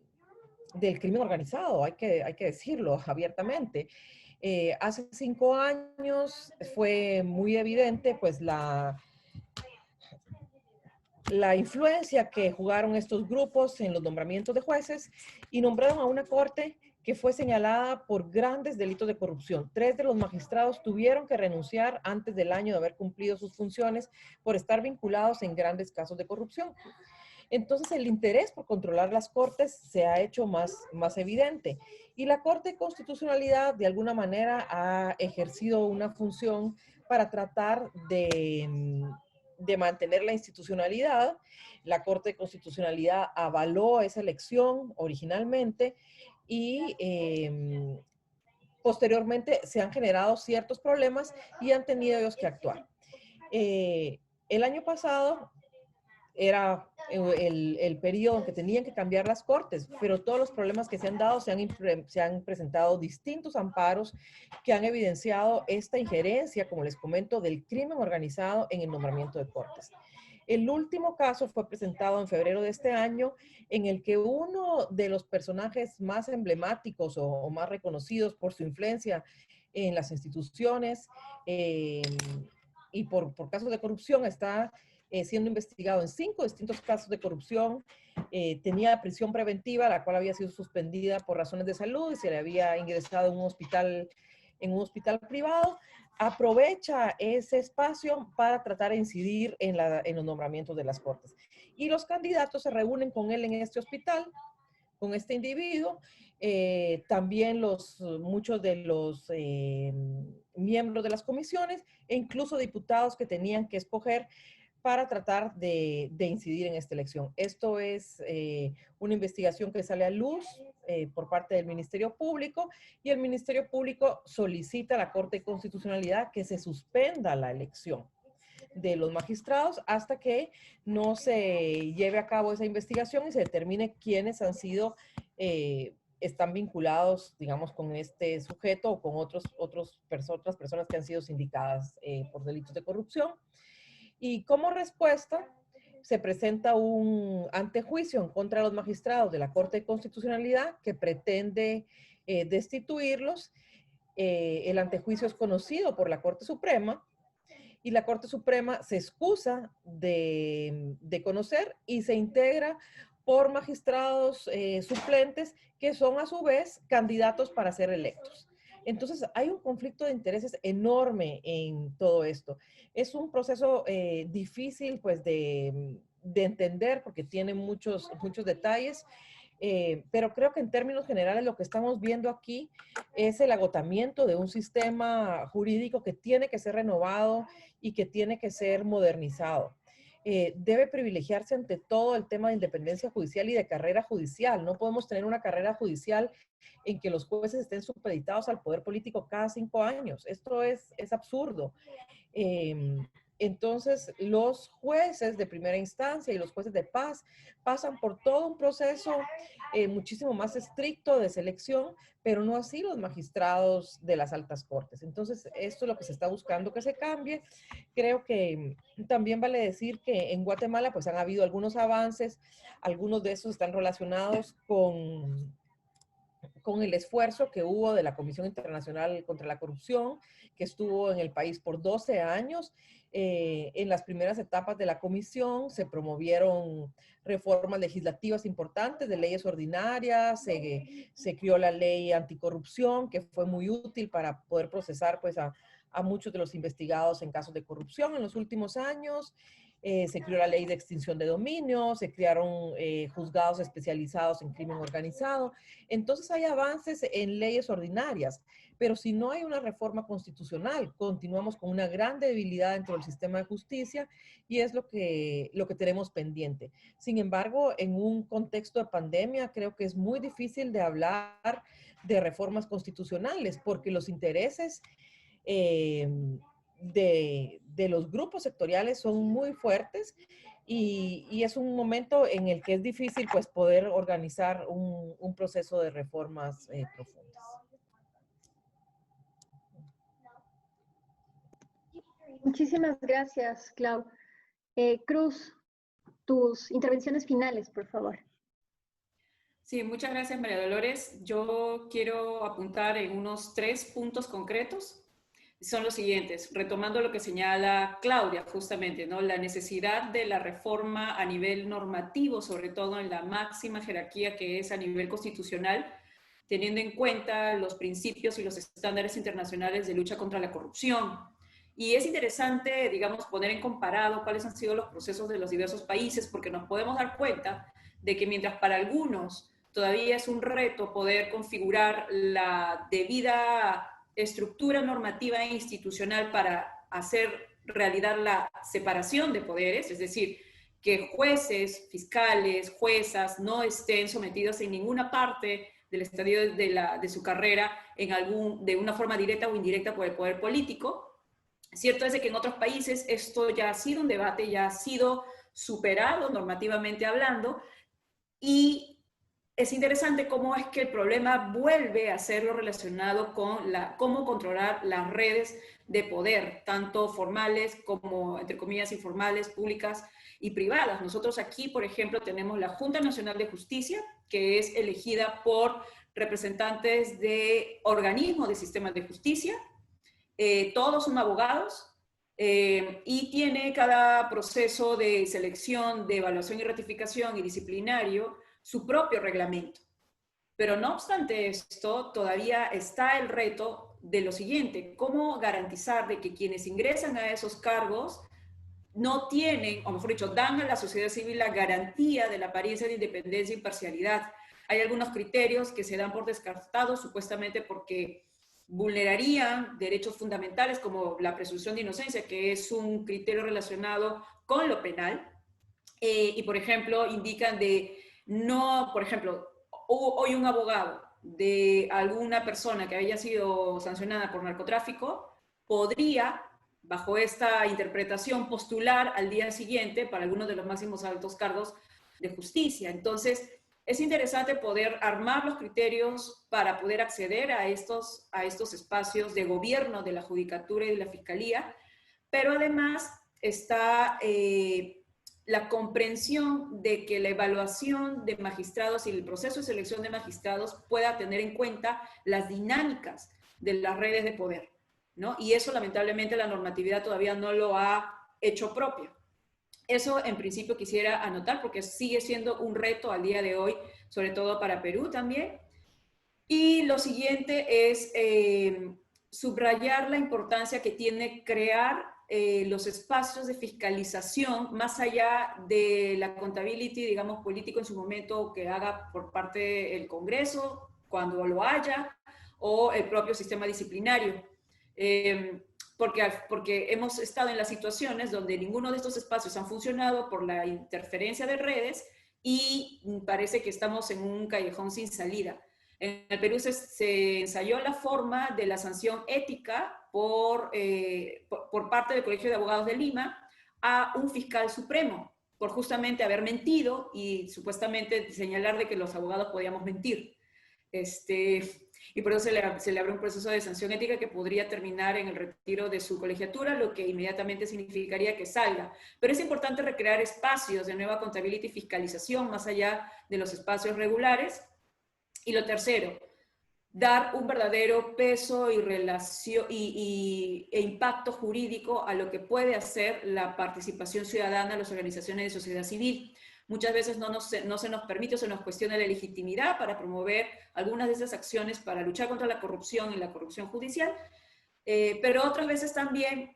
crimen organizado, hay que decirlo abiertamente. Hace 5 años fue muy evidente pues la influencia que jugaron estos grupos en los nombramientos de jueces y nombraron a una corte que fue señalada por grandes delitos de corrupción. 3 de los magistrados tuvieron que renunciar antes del año de haber cumplido sus funciones por estar vinculados en grandes casos de corrupción. Entonces, el interés por controlar las cortes se ha hecho más evidente. Y la Corte de Constitucionalidad, de alguna manera, ha ejercido una función para tratar de mantener la institucionalidad. La Corte de Constitucionalidad avaló esa elección originalmente y posteriormente se han generado ciertos problemas y han tenido ellos que actuar. El año pasado era el periodo en que tenían que cambiar las cortes, pero todos los problemas que se han dado se han presentado distintos amparos que han evidenciado esta injerencia, como les comento, del crimen organizado en el nombramiento de cortes. El último caso fue presentado en febrero de este año, en el que uno de los personajes más emblemáticos o más reconocidos por su influencia en las instituciones y por casos de corrupción está siendo investigado en 5 distintos casos de corrupción. Tenía prisión preventiva, la cual había sido suspendida por razones de salud y se le había ingresado en un hospital privado. Aprovecha ese espacio para tratar de incidir en los nombramientos de las cortes. Y los candidatos se reúnen con él en este hospital con este individuo. También muchos de los miembros de las comisiones e incluso diputados que tenían que escoger para tratar de incidir en esta elección. Esto es una investigación que sale a luz por parte del Ministerio Público, y el Ministerio Público solicita a la Corte de Constitucionalidad que se suspenda la elección de los magistrados hasta que no se lleve a cabo esa investigación y se determine quiénes han sido, están vinculados, digamos, con este sujeto o con otras personas que han sido sindicadas por delitos de corrupción. Y como respuesta, se presenta un antejuicio en contra de los magistrados de la Corte de Constitucionalidad que pretende destituirlos. El antejuicio es conocido por la Corte Suprema, y la Corte Suprema se excusa de conocer y se integra por magistrados suplentes que son a su vez candidatos para ser electos. Entonces hay un conflicto de intereses enorme en todo esto. Es un proceso difícil pues de entender porque tiene muchos detalles. Pero creo que en términos generales lo que estamos viendo aquí es el agotamiento de un sistema jurídico que tiene que ser renovado y que tiene que ser modernizado. Debe privilegiarse ante todo el tema de independencia judicial y de carrera judicial. No podemos tener una carrera judicial en que los jueces estén supeditados al poder político cada 5 años. Esto es absurdo. Entonces, los jueces de primera instancia y los jueces de paz pasan por todo un proceso muchísimo más estricto de selección, pero no así los magistrados de las altas cortes. Entonces, esto es lo que se está buscando que se cambie. Creo que también vale decir que en Guatemala pues han habido algunos avances, algunos de esos están relacionados con el esfuerzo que hubo de la Comisión Internacional contra la Corrupción, que estuvo en el país por 12 años. En las primeras etapas de la comisión se promovieron reformas legislativas importantes de leyes ordinarias, se creó la ley anticorrupción, que fue muy útil para poder procesar pues, a muchos de los investigados en casos de corrupción en los últimos años. Se creó la ley de extinción de dominio, se crearon juzgados especializados en crimen organizado. Entonces hay avances en leyes ordinarias, pero si no hay una reforma constitucional, continuamos con una gran debilidad dentro del sistema de justicia y es lo que tenemos pendiente. Sin embargo, en un contexto de pandemia, creo que es muy difícil de hablar de reformas constitucionales porque los intereses de los grupos sectoriales son muy fuertes y es un momento en el que es difícil pues poder organizar un proceso de reformas profundas. Muchísimas gracias, Clau. Cruz, tus intervenciones finales, por favor. Sí, muchas gracias, María Dolores. Yo quiero apuntar en unos 3 puntos concretos. Son los siguientes, retomando lo que señala Claudia, justamente, ¿no? La necesidad de la reforma a nivel normativo, sobre todo en la máxima jerarquía que es a nivel constitucional, teniendo en cuenta los principios y los estándares internacionales de lucha contra la corrupción. Y es interesante, digamos, poner en comparado cuáles han sido los procesos de los diversos países, porque nos podemos dar cuenta de que mientras para algunos todavía es un reto poder configurar la debida estructura normativa e institucional para hacer realidad la separación de poderes, es decir, que jueces, fiscales, juezas no estén sometidos en ninguna parte del estadio de su carrera de una forma directa o indirecta por el poder político. Cierto es de que en otros países esto ya ha sido un debate, ya ha sido superado normativamente hablando, y es interesante cómo es que el problema vuelve a ser lo relacionado con cómo controlar las redes de poder, tanto formales como, entre comillas, informales, públicas y privadas. Nosotros aquí, por ejemplo, tenemos la Junta Nacional de Justicia, que es elegida por representantes de organismos de sistemas de justicia. Todos son abogados. Y tiene cada proceso de selección, de evaluación y ratificación y disciplinario su propio reglamento. Pero no obstante esto, todavía está el reto de lo siguiente: cómo garantizar de que quienes ingresan a esos cargos no tienen, o mejor dicho, dan a la sociedad civil la garantía de la apariencia de independencia e imparcialidad. hay algunos criterios que se dan por descartados supuestamente porque vulnerarían derechos fundamentales como la presunción de inocencia, que es un criterio relacionado con lo penal. Y, por ejemplo, indican de no, por ejemplo, hoy un abogado de alguna persona que haya sido sancionada por narcotráfico podría, bajo esta interpretación, postular al día siguiente para algunos de los máximos altos cargos de justicia. Entonces, es interesante poder armar los criterios para poder acceder a estos espacios de gobierno de la judicatura y de la fiscalía, pero además está la comprensión de que la evaluación de magistrados y el proceso de selección de magistrados pueda tener en cuenta las dinámicas de las redes de poder, ¿no? Y eso lamentablemente la normatividad todavía no lo ha hecho propio. Eso en principio quisiera anotar porque sigue siendo un reto al día de hoy, sobre todo para Perú también. Y lo siguiente es subrayar la importancia que tiene crear los espacios de fiscalización más allá de la accountability, digamos, político en su momento que haga por parte del Congreso, cuando lo haya, o el propio sistema disciplinario. Porque hemos estado en las situaciones donde ninguno de estos espacios han funcionado por la interferencia de redes y parece que estamos en un callejón sin salida. En el Perú se ensayó la forma de la sanción ética por parte del Colegio de Abogados de Lima a un fiscal supremo por justamente haber mentido y supuestamente señalar de que los abogados podíamos mentir. Y por eso se le abre un proceso de sanción ética que podría terminar en el retiro de su colegiatura, lo que inmediatamente significaría que salga. Pero es importante recrear espacios de nueva contabilidad y fiscalización más allá de los espacios regulares. Y lo tercero, dar un verdadero peso y e impacto jurídico a lo que puede hacer la participación ciudadana, las organizaciones de sociedad civil. Muchas veces no se nos permite o se nos cuestiona la legitimidad para promover algunas de esas acciones para luchar contra la corrupción y la corrupción judicial, pero otras veces también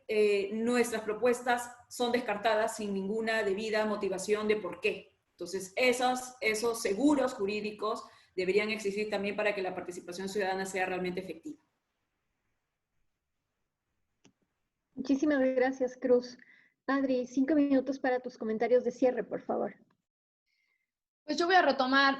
nuestras propuestas son descartadas sin ninguna debida motivación de por qué. Entonces, esos seguros jurídicos deberían existir también para que la participación ciudadana sea realmente efectiva. Muchísimas gracias, Cruz. Adri, 5 minutos para tus comentarios de cierre, por favor. Pues yo voy a retomar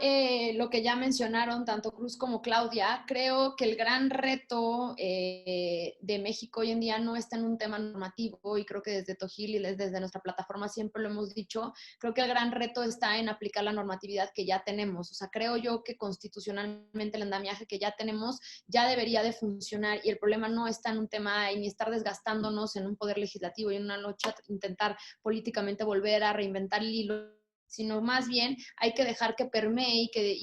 lo que ya mencionaron tanto Cruz como Claudia. Creo que el gran reto de México hoy en día no está en un tema normativo, y creo que desde Tojil y desde nuestra plataforma siempre lo hemos dicho. Creo que el gran reto está en aplicar la normatividad que ya tenemos. O sea, creo yo que constitucionalmente el andamiaje que ya tenemos ya debería de funcionar, y el problema no está en un tema ni estar desgastándonos en un poder legislativo y en una lucha intentar políticamente volver a reinventar el hilo, sino más bien hay que dejar que permee y que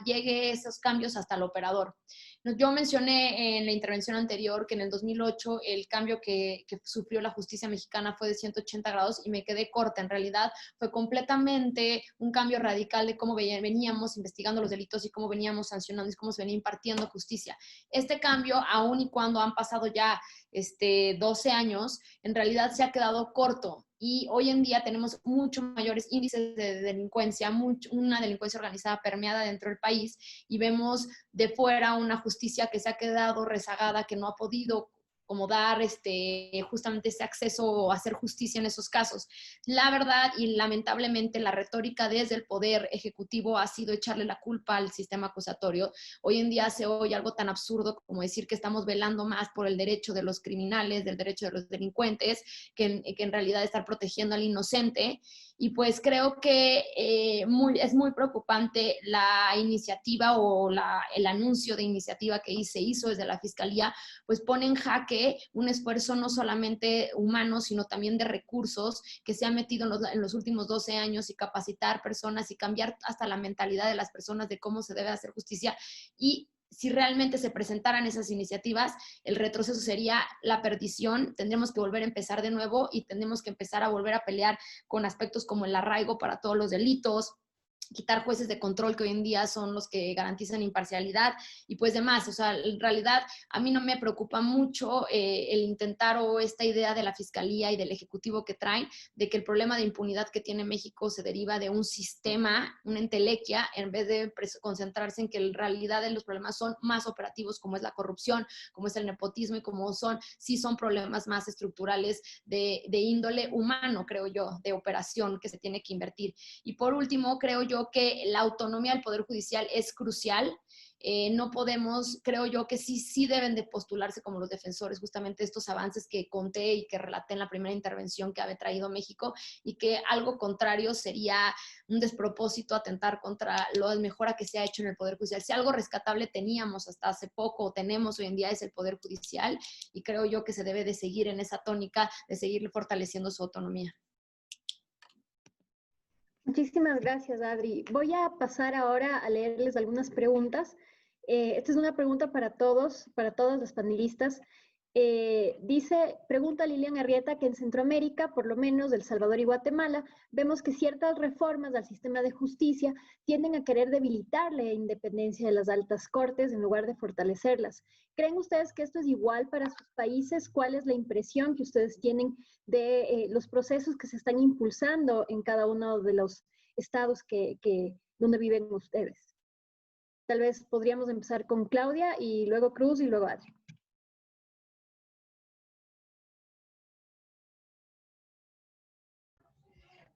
llegue esos cambios hasta el operador. Yo mencioné en la intervención anterior que en el 2008 el cambio que sufrió la justicia mexicana fue de 180 grados y me quedé corta. En realidad fue completamente un cambio radical de cómo veníamos investigando los delitos y cómo veníamos sancionando y cómo se venía impartiendo justicia. Este cambio, aun y cuando han pasado ya 12 años, en realidad se ha quedado corto. Y hoy en día tenemos mucho mayores índices de delincuencia, una delincuencia organizada permeada dentro del país, y vemos de fuera una justicia que se ha quedado rezagada, que no ha podido como dar justamente ese acceso a hacer justicia en esos casos. La verdad y lamentablemente la retórica desde el poder ejecutivo ha sido echarle la culpa al sistema acusatorio. Hoy en día se oye algo tan absurdo como decir que estamos velando más por el derecho de los criminales, del derecho de los delincuentes, que en realidad estar protegiendo al inocente. Y pues creo que es muy preocupante la iniciativa o el anuncio de iniciativa que se hizo desde la Fiscalía, pues pone en jaque un esfuerzo no solamente humano, sino también de recursos que se ha metido en los últimos 12 años, y capacitar personas y cambiar hasta la mentalidad de las personas de cómo se debe hacer justicia. Y si realmente se presentaran esas iniciativas, el retroceso sería la perdición. Tendremos que volver a empezar de nuevo y tendremos que empezar a volver a pelear con aspectos como el arraigo para todos los delitos, quitar jueces de control que hoy en día son los que garantizan imparcialidad y pues demás. O sea, en realidad a mí no me preocupa mucho el intentar o esta idea de la Fiscalía y del Ejecutivo que traen de que el problema de impunidad que tiene México se deriva de un sistema, una entelequia, en vez de concentrarse en que en realidad los problemas son más operativos, como es la corrupción, como es el nepotismo y como sí son problemas más estructurales de índole humano, creo yo, de operación que se tiene que invertir. Y por último, creo yo que la autonomía del Poder Judicial es crucial. No podemos, creo yo que sí deben de postularse como los defensores justamente estos avances que conté y que relaté en la primera intervención que había traído México, y que algo contrario sería un despropósito atentar contra lo mejora que se ha hecho en el Poder Judicial. Si algo rescatable teníamos hasta hace poco o tenemos hoy en día es el Poder Judicial, y creo yo que se debe de seguir en esa tónica de seguir fortaleciendo su autonomía. Muchísimas gracias, Adri. Voy a pasar ahora a leerles algunas preguntas. Esta es una pregunta para todas las panelistas. Pregunta Lilian Arrieta que en Centroamérica, por lo menos El Salvador y Guatemala, vemos que ciertas reformas al sistema de justicia tienden a querer debilitar la independencia de las altas cortes en lugar de fortalecerlas. ¿Creen ustedes que esto es igual para sus países? ¿Cuál es la impresión que ustedes tienen de los procesos que se están impulsando en cada uno de los estados donde viven ustedes? Tal vez podríamos empezar con Claudia y luego Cruz y luego Adri.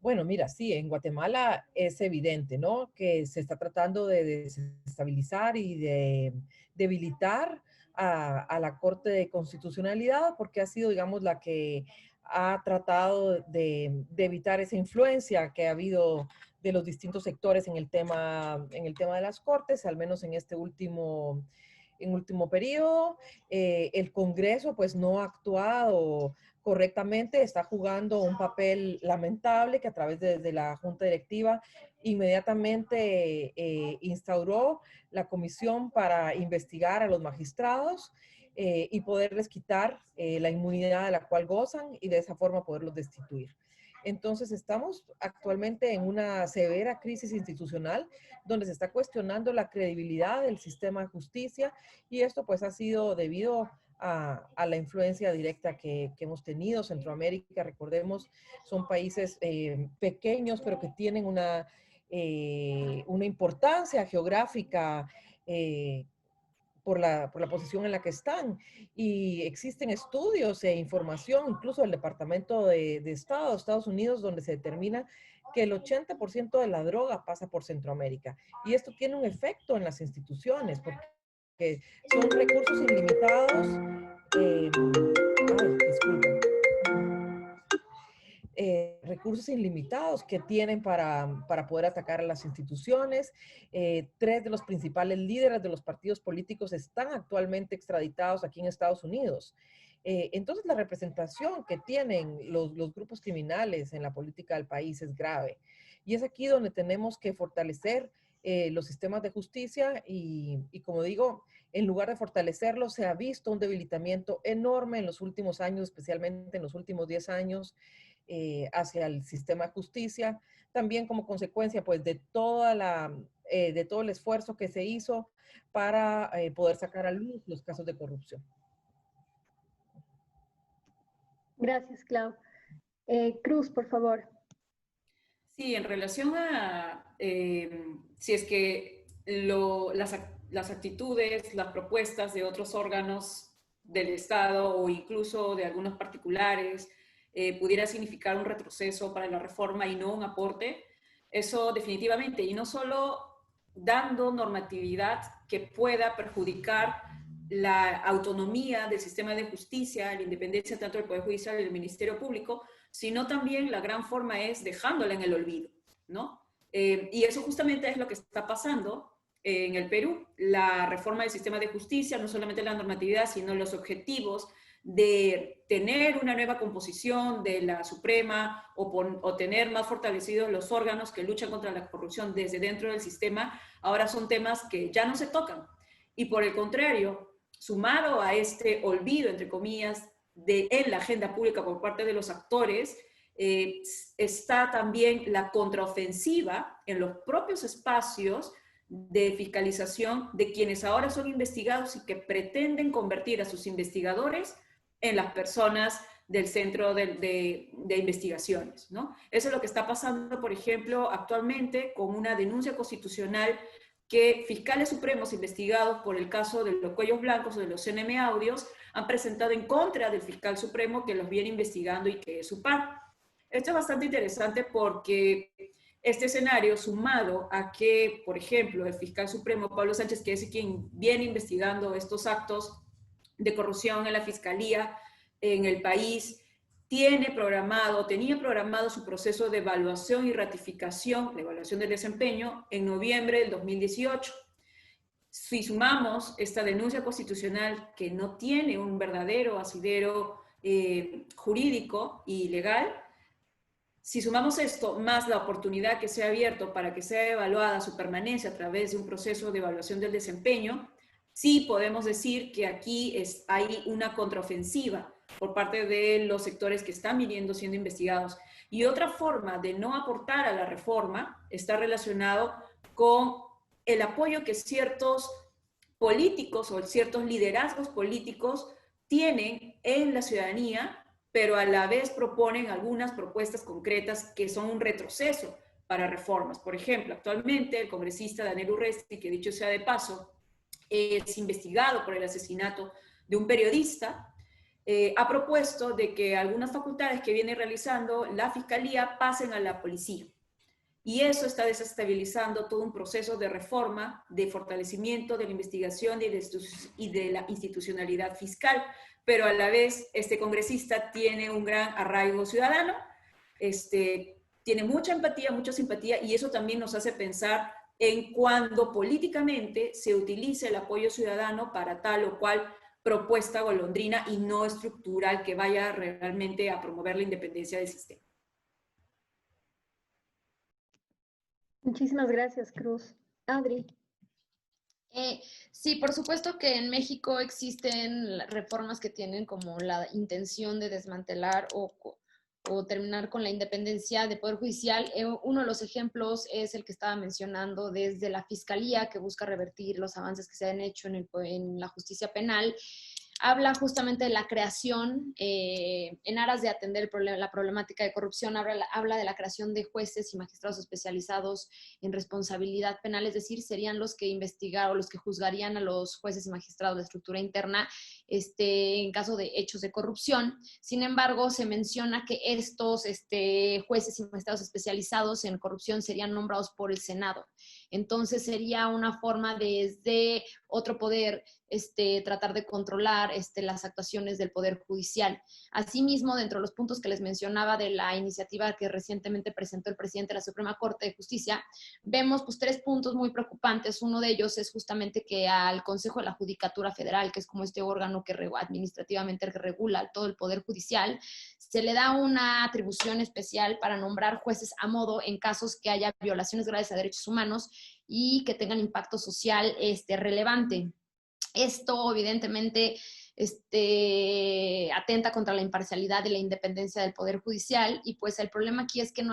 Bueno, mira, sí, en Guatemala es evidente, ¿no? Que se está tratando de desestabilizar y de debilitar a la Corte de Constitucionalidad, porque ha sido, digamos, la que ha tratado de evitar esa influencia que ha habido de los distintos sectores en el tema de las Cortes, al menos en este último periodo. El Congreso, pues, no ha actuado correctamente, está jugando un papel lamentable que a través de la Junta Directiva inmediatamente instauró la comisión para investigar a los magistrados y poderles quitar la inmunidad de la cual gozan y de esa forma poderlos destituir. Entonces estamos actualmente en una severa crisis institucional donde se está cuestionando la credibilidad del sistema de justicia, y esto pues ha sido debido a la influencia directa que hemos tenido. Centroamérica, recordemos, son países pequeños, pero que tienen una importancia geográfica por la posición en la que están. Y existen estudios e información, incluso del Departamento de Estado de Estados Unidos, donde se determina que el 80% de la droga pasa por Centroamérica. Y esto tiene un efecto en las instituciones, porque son recursos ilimitados. Recursos ilimitados que tienen para poder atacar a las instituciones. 3 de los principales líderes de los partidos políticos están actualmente extraditados aquí en Estados Unidos. Entonces, la representación que tienen los grupos criminales en la política del país es grave. Y es aquí donde tenemos que fortalecer los sistemas de justicia y como digo, en lugar de fortalecerlos, se ha visto un debilitamiento enorme en los últimos años, especialmente en los últimos 10 años, hacia el sistema de justicia, también como consecuencia pues de todo el esfuerzo que se hizo para poder sacar a luz los casos de corrupción. Gracias, Clau. Cruz, por favor. Sí, en relación a si es que las actitudes, las propuestas de otros órganos del Estado o incluso de algunos particulares pudiera significar un retroceso para la reforma y no un aporte, eso definitivamente, y no solo dando normatividad que pueda perjudicar la autonomía del sistema de justicia, la independencia tanto del Poder Judicial y del Ministerio Público, sino también la gran forma es dejándola en el olvido, ¿no? Y eso justamente es lo que está pasando en el Perú. La reforma del sistema de justicia, no solamente la normatividad, sino los objetivos de tener una nueva composición de la Suprema o tener más fortalecidos los órganos que luchan contra la corrupción desde dentro del sistema, ahora son temas que ya no se tocan. Y por el contrario, sumado a este olvido, entre comillas, en la agenda pública por parte de los actores, está también la contraofensiva en los propios espacios de fiscalización de quienes ahora son investigados y que pretenden convertir a sus investigadores en las personas del centro de investigaciones, ¿no? Eso es lo que está pasando, por ejemplo, actualmente con una denuncia constitucional que fiscales supremos investigados por el caso de los cuellos blancos o de los CNM Audios han presentado en contra del fiscal supremo que los viene investigando y que es su par. Esto es bastante interesante porque este escenario, sumado a que, por ejemplo, el fiscal supremo Pablo Sánchez, que es quien viene investigando estos actos de corrupción en la fiscalía en el país, tenía programado su proceso de evaluación y ratificación, de evaluación del desempeño, en noviembre del 2018. Si sumamos esta denuncia constitucional que no tiene un verdadero asidero jurídico y legal, si sumamos esto más la oportunidad que se ha abierto para que sea evaluada su permanencia a través de un proceso de evaluación del desempeño, sí podemos decir que aquí hay una contraofensiva por parte de los sectores que están viniendo siendo investigados. Y otra forma de no aportar a la reforma está relacionado con el apoyo que ciertos políticos o ciertos liderazgos políticos tienen en la ciudadanía, pero a la vez proponen algunas propuestas concretas que son un retroceso para reformas. Por ejemplo, actualmente el congresista Daniel Urresti, que dicho sea de paso, es investigado por el asesinato de un periodista, ha propuesto de que algunas facultades que viene realizando la Fiscalía pasen a la policía. Y eso está desestabilizando todo un proceso de reforma, de fortalecimiento de la investigación y de la institucionalidad fiscal, pero a la vez este congresista tiene un gran arraigo ciudadano, tiene mucha empatía, mucha simpatía, y eso también nos hace pensar en cuando políticamente se utilice el apoyo ciudadano para tal o cual propuesta golondrina y no estructural que vaya realmente a promover la independencia del sistema. Muchísimas gracias, Cruz. Adri. Sí, por supuesto que en México existen reformas que tienen como la intención de desmantelar o terminar con la independencia del Poder Judicial. Uno de los ejemplos es el que estaba mencionando desde la Fiscalía, que busca revertir los avances que se han hecho en la justicia penal. Habla justamente de la creación, en aras de atender la problemática de corrupción, habla de la creación de jueces y magistrados especializados en responsabilidad penal, es decir, serían los que investigaron o los que juzgarían a los jueces y magistrados de estructura interna en caso de hechos de corrupción. Sin embargo, se menciona que estos jueces y magistrados especializados en corrupción serían nombrados por el Senado. Entonces sería una forma desde otro poder tratar de controlar las actuaciones del Poder Judicial. Asimismo, dentro de los puntos que les mencionaba de la iniciativa que recientemente presentó el presidente de la Suprema Corte de Justicia, vemos pues 3 puntos muy preocupantes. Uno de ellos es justamente que al Consejo de la Judicatura Federal, que es como este órgano que administrativamente regula todo el Poder Judicial, se le da una atribución especial para nombrar jueces a modo en casos que haya violaciones graves a derechos humanos y que tengan impacto social relevante. Esto, evidentemente, atenta contra la imparcialidad y la independencia del Poder Judicial, y pues el problema aquí es que no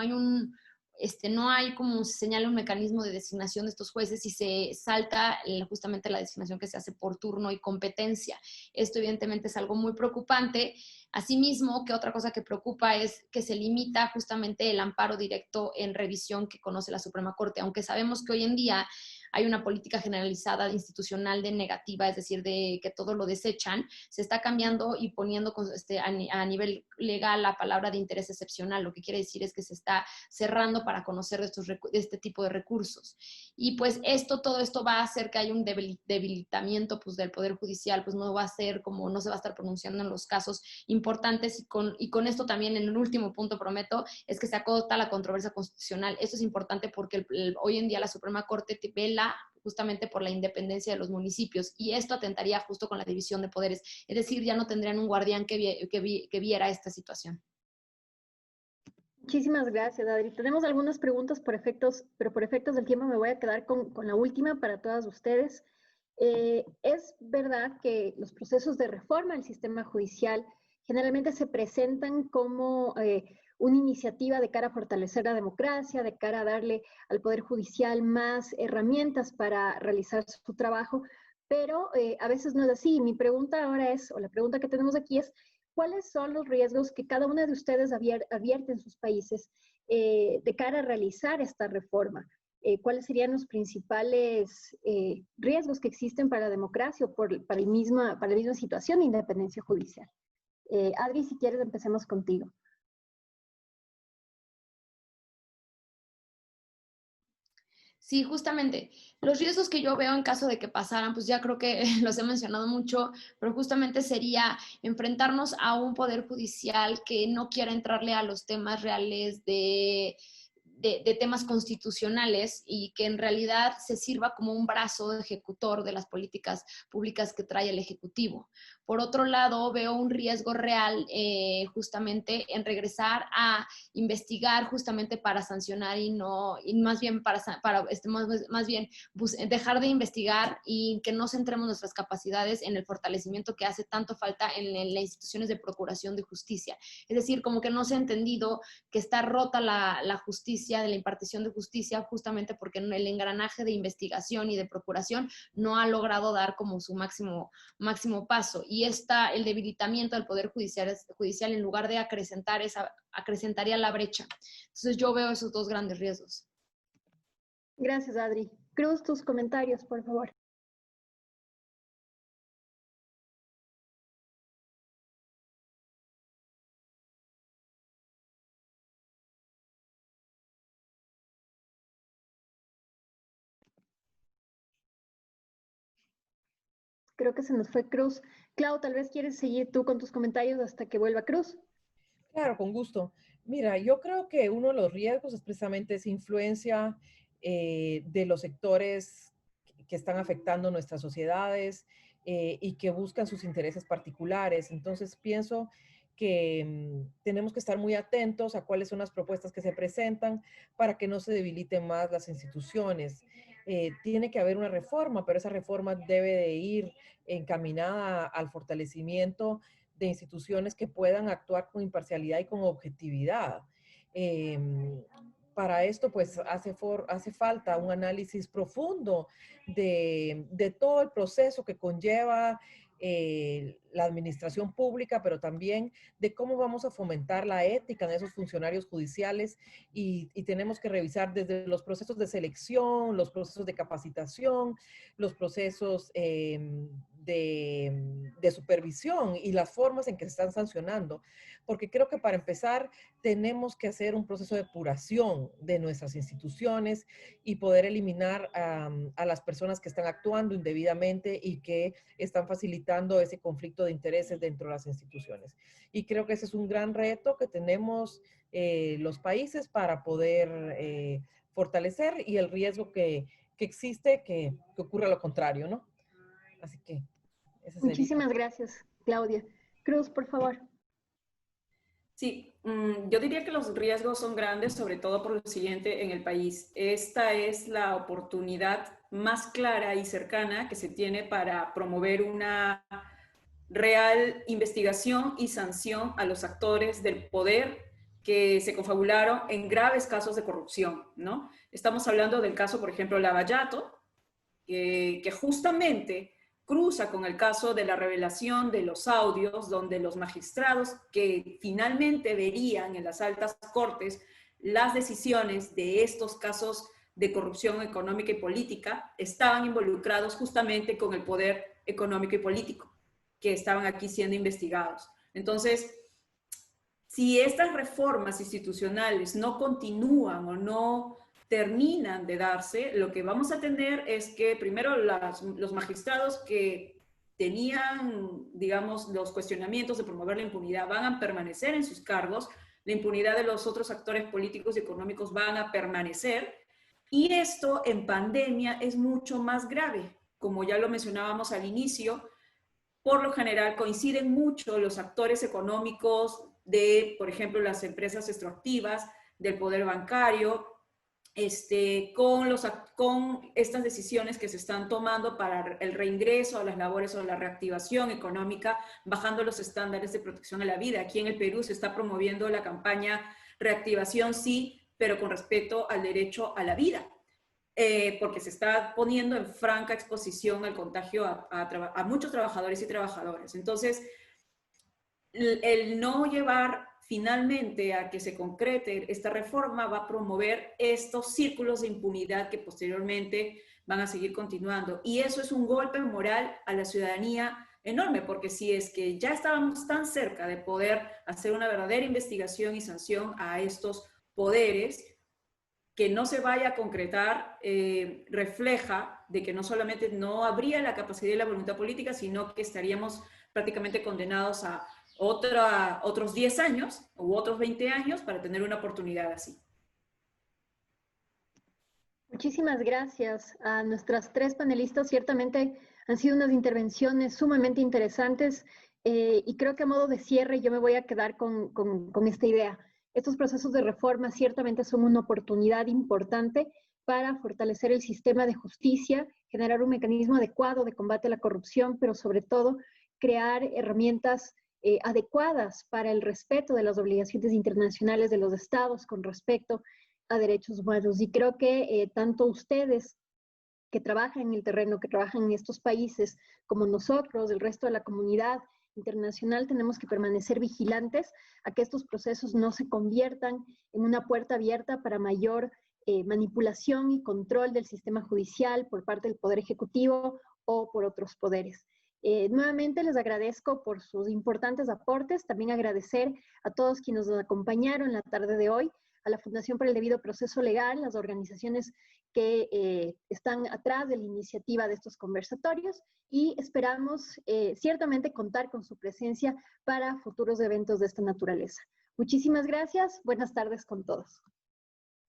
hay como se señala un mecanismo de designación de estos jueces y se salta justamente la designación que se hace por turno y competencia. Esto evidentemente es algo muy preocupante. Asimismo, que otra cosa que preocupa es que se limita justamente el amparo directo en revisión que conoce la Suprema Corte, aunque sabemos que hoy en día hay una política generalizada institucional de negativa, es decir, de que todo lo desechan. Se está cambiando y poniendo a nivel legal la palabra de interés excepcional, lo que quiere decir es que se está cerrando para conocer de este tipo de recursos. Y pues todo esto va a hacer que haya un debilitamiento pues, del Poder Judicial, pues no se va a estar pronunciando en los casos importantes, y con esto también, en el último punto, prometo, es que se acota la controversia constitucional. Esto es importante porque hoy en día la Suprema Corte vela justamente por la independencia de los municipios, y esto atentaría justo con la división de poderes, es decir, ya no tendrían un guardián que viera esta situación. Muchísimas gracias, Adri. Tenemos algunas preguntas pero por efectos del tiempo me voy a quedar con la última para todas ustedes. Es verdad que los procesos de reforma del sistema judicial generalmente se presentan como una iniciativa de cara a fortalecer la democracia, de cara a darle al Poder Judicial más herramientas para realizar su trabajo, pero a veces no es así. Mi pregunta ahora es, o la pregunta que tenemos aquí es, ¿cuáles son los riesgos que cada una de ustedes advierte en sus países de cara a realizar esta reforma? ¿Cuáles serían los principales riesgos que existen para la democracia o para la misma situación de independencia judicial? Adri, si quieres, empecemos contigo. Sí, justamente. Los riesgos que yo veo en caso de que pasaran, pues ya creo que los he mencionado mucho, pero justamente sería enfrentarnos a un poder judicial que no quiera entrarle a los temas reales de temas constitucionales y que en realidad se sirva como un brazo ejecutor de las políticas públicas que trae el Ejecutivo. Por otro lado, veo un riesgo real justamente en regresar a investigar justamente para sancionar y más bien dejar de investigar y que no centremos nuestras capacidades en el fortalecimiento que hace tanto falta en las instituciones de procuración de justicia. Es decir, como que no se ha entendido que está rota la justicia, de la impartición de justicia, justamente porque el engranaje de investigación y de procuración no ha logrado dar como su máximo paso. Y el debilitamiento del Poder Judicial en lugar de acrecentaría la brecha. Entonces yo veo esos dos grandes riesgos. Gracias, Adri. Cruz, tus comentarios, por favor. Creo que se nos fue Cruz. Clau, tal vez quieres seguir tú con tus comentarios hasta que vuelva Cruz. Claro, con gusto. Mira, yo creo que uno de los riesgos es precisamente esa influencia de los sectores que están afectando nuestras sociedades y que buscan sus intereses particulares. Entonces, pienso que tenemos que estar muy atentos a cuáles son las propuestas que se presentan para que no se debiliten más las instituciones. Tiene que haber una reforma, pero esa reforma debe de ir encaminada al fortalecimiento de instituciones que puedan actuar con imparcialidad y con objetividad. Para esto, pues, hace falta un análisis profundo de todo el proceso que conlleva la administración pública, pero también de cómo vamos a fomentar la ética en esos funcionarios judiciales y tenemos que revisar desde los procesos de selección, los procesos de capacitación, los procesos de supervisión y las formas en que se están sancionando, porque creo que para empezar tenemos que hacer un proceso de depuración de nuestras instituciones y poder eliminar a las personas que están actuando indebidamente y que están facilitando ese conflicto de intereses dentro de las instituciones. Y creo que ese es un gran reto que tenemos los países para poder fortalecer y el riesgo que existe que ocurra lo contrario, ¿no? Así que ese sería. Muchísimas gracias, Claudia. Cruz, por favor. Sí, yo diría que los riesgos son grandes, sobre todo por lo siguiente en el país. Esta es la oportunidad más clara y cercana que se tiene para promover una real investigación y sanción a los actores del poder que se confabularon en graves casos de corrupción, ¿no? Estamos hablando del caso, por ejemplo, Lavallato, que justamente cruza con el caso de la revelación de los audios, donde los magistrados que finalmente verían en las altas cortes las decisiones de estos casos de corrupción económica y política estaban involucrados justamente con el poder económico y político que estaban aquí siendo investigados. Entonces, si estas reformas institucionales no continúan o no terminan de darse, lo que vamos a tener es que primero los magistrados que tenían, digamos, los cuestionamientos de promover la impunidad van a permanecer en sus cargos, la impunidad de los otros actores políticos y económicos van a permanecer, y esto en pandemia es mucho más grave. Como ya lo mencionábamos al inicio, por lo general coinciden mucho los actores económicos de, por ejemplo, las empresas extractivas, del poder bancario, con estas decisiones que se están tomando para el reingreso a las labores o la reactivación económica, bajando los estándares de protección a la vida. Aquí en el Perú se está promoviendo la campaña reactivación sí, pero con respecto al derecho a la vida. Porque se está poniendo en franca exposición el contagio a muchos trabajadores y trabajadoras. Entonces, el no llevar finalmente a que se concrete esta reforma va a promover estos círculos de impunidad que posteriormente van a seguir continuando. Y eso es un golpe moral a la ciudadanía enorme, porque si es que ya estábamos tan cerca de poder hacer una verdadera investigación y sanción a estos poderes, que no se vaya a concretar refleja de que no solamente no habría la capacidad y la voluntad política, sino que estaríamos prácticamente condenados a otros 10 años u otros 20 años para tener una oportunidad así. Muchísimas gracias a nuestras tres panelistas. Ciertamente han sido unas intervenciones sumamente interesantes y creo que a modo de cierre yo me voy a quedar con esta idea. Estos procesos de reforma ciertamente son una oportunidad importante para fortalecer el sistema de justicia, generar un mecanismo adecuado de combate a la corrupción, pero sobre todo crear herramientas adecuadas para el respeto de las obligaciones internacionales de los estados con respecto a derechos humanos. Y creo que tanto ustedes que trabajan en el terreno, que trabajan en estos países, como nosotros, el resto de la comunidad internacional, tenemos que permanecer vigilantes a que estos procesos no se conviertan en una puerta abierta para mayor manipulación y control del sistema judicial por parte del Poder Ejecutivo o por otros poderes. Nuevamente les agradezco por sus importantes aportes, también agradecer a todos quienes nos acompañaron la tarde de hoy, a la Fundación para el Debido Proceso Legal, las organizaciones que están atrás de la iniciativa de estos conversatorios y esperamos ciertamente contar con su presencia para futuros eventos de esta naturaleza. Muchísimas gracias, buenas tardes con todos.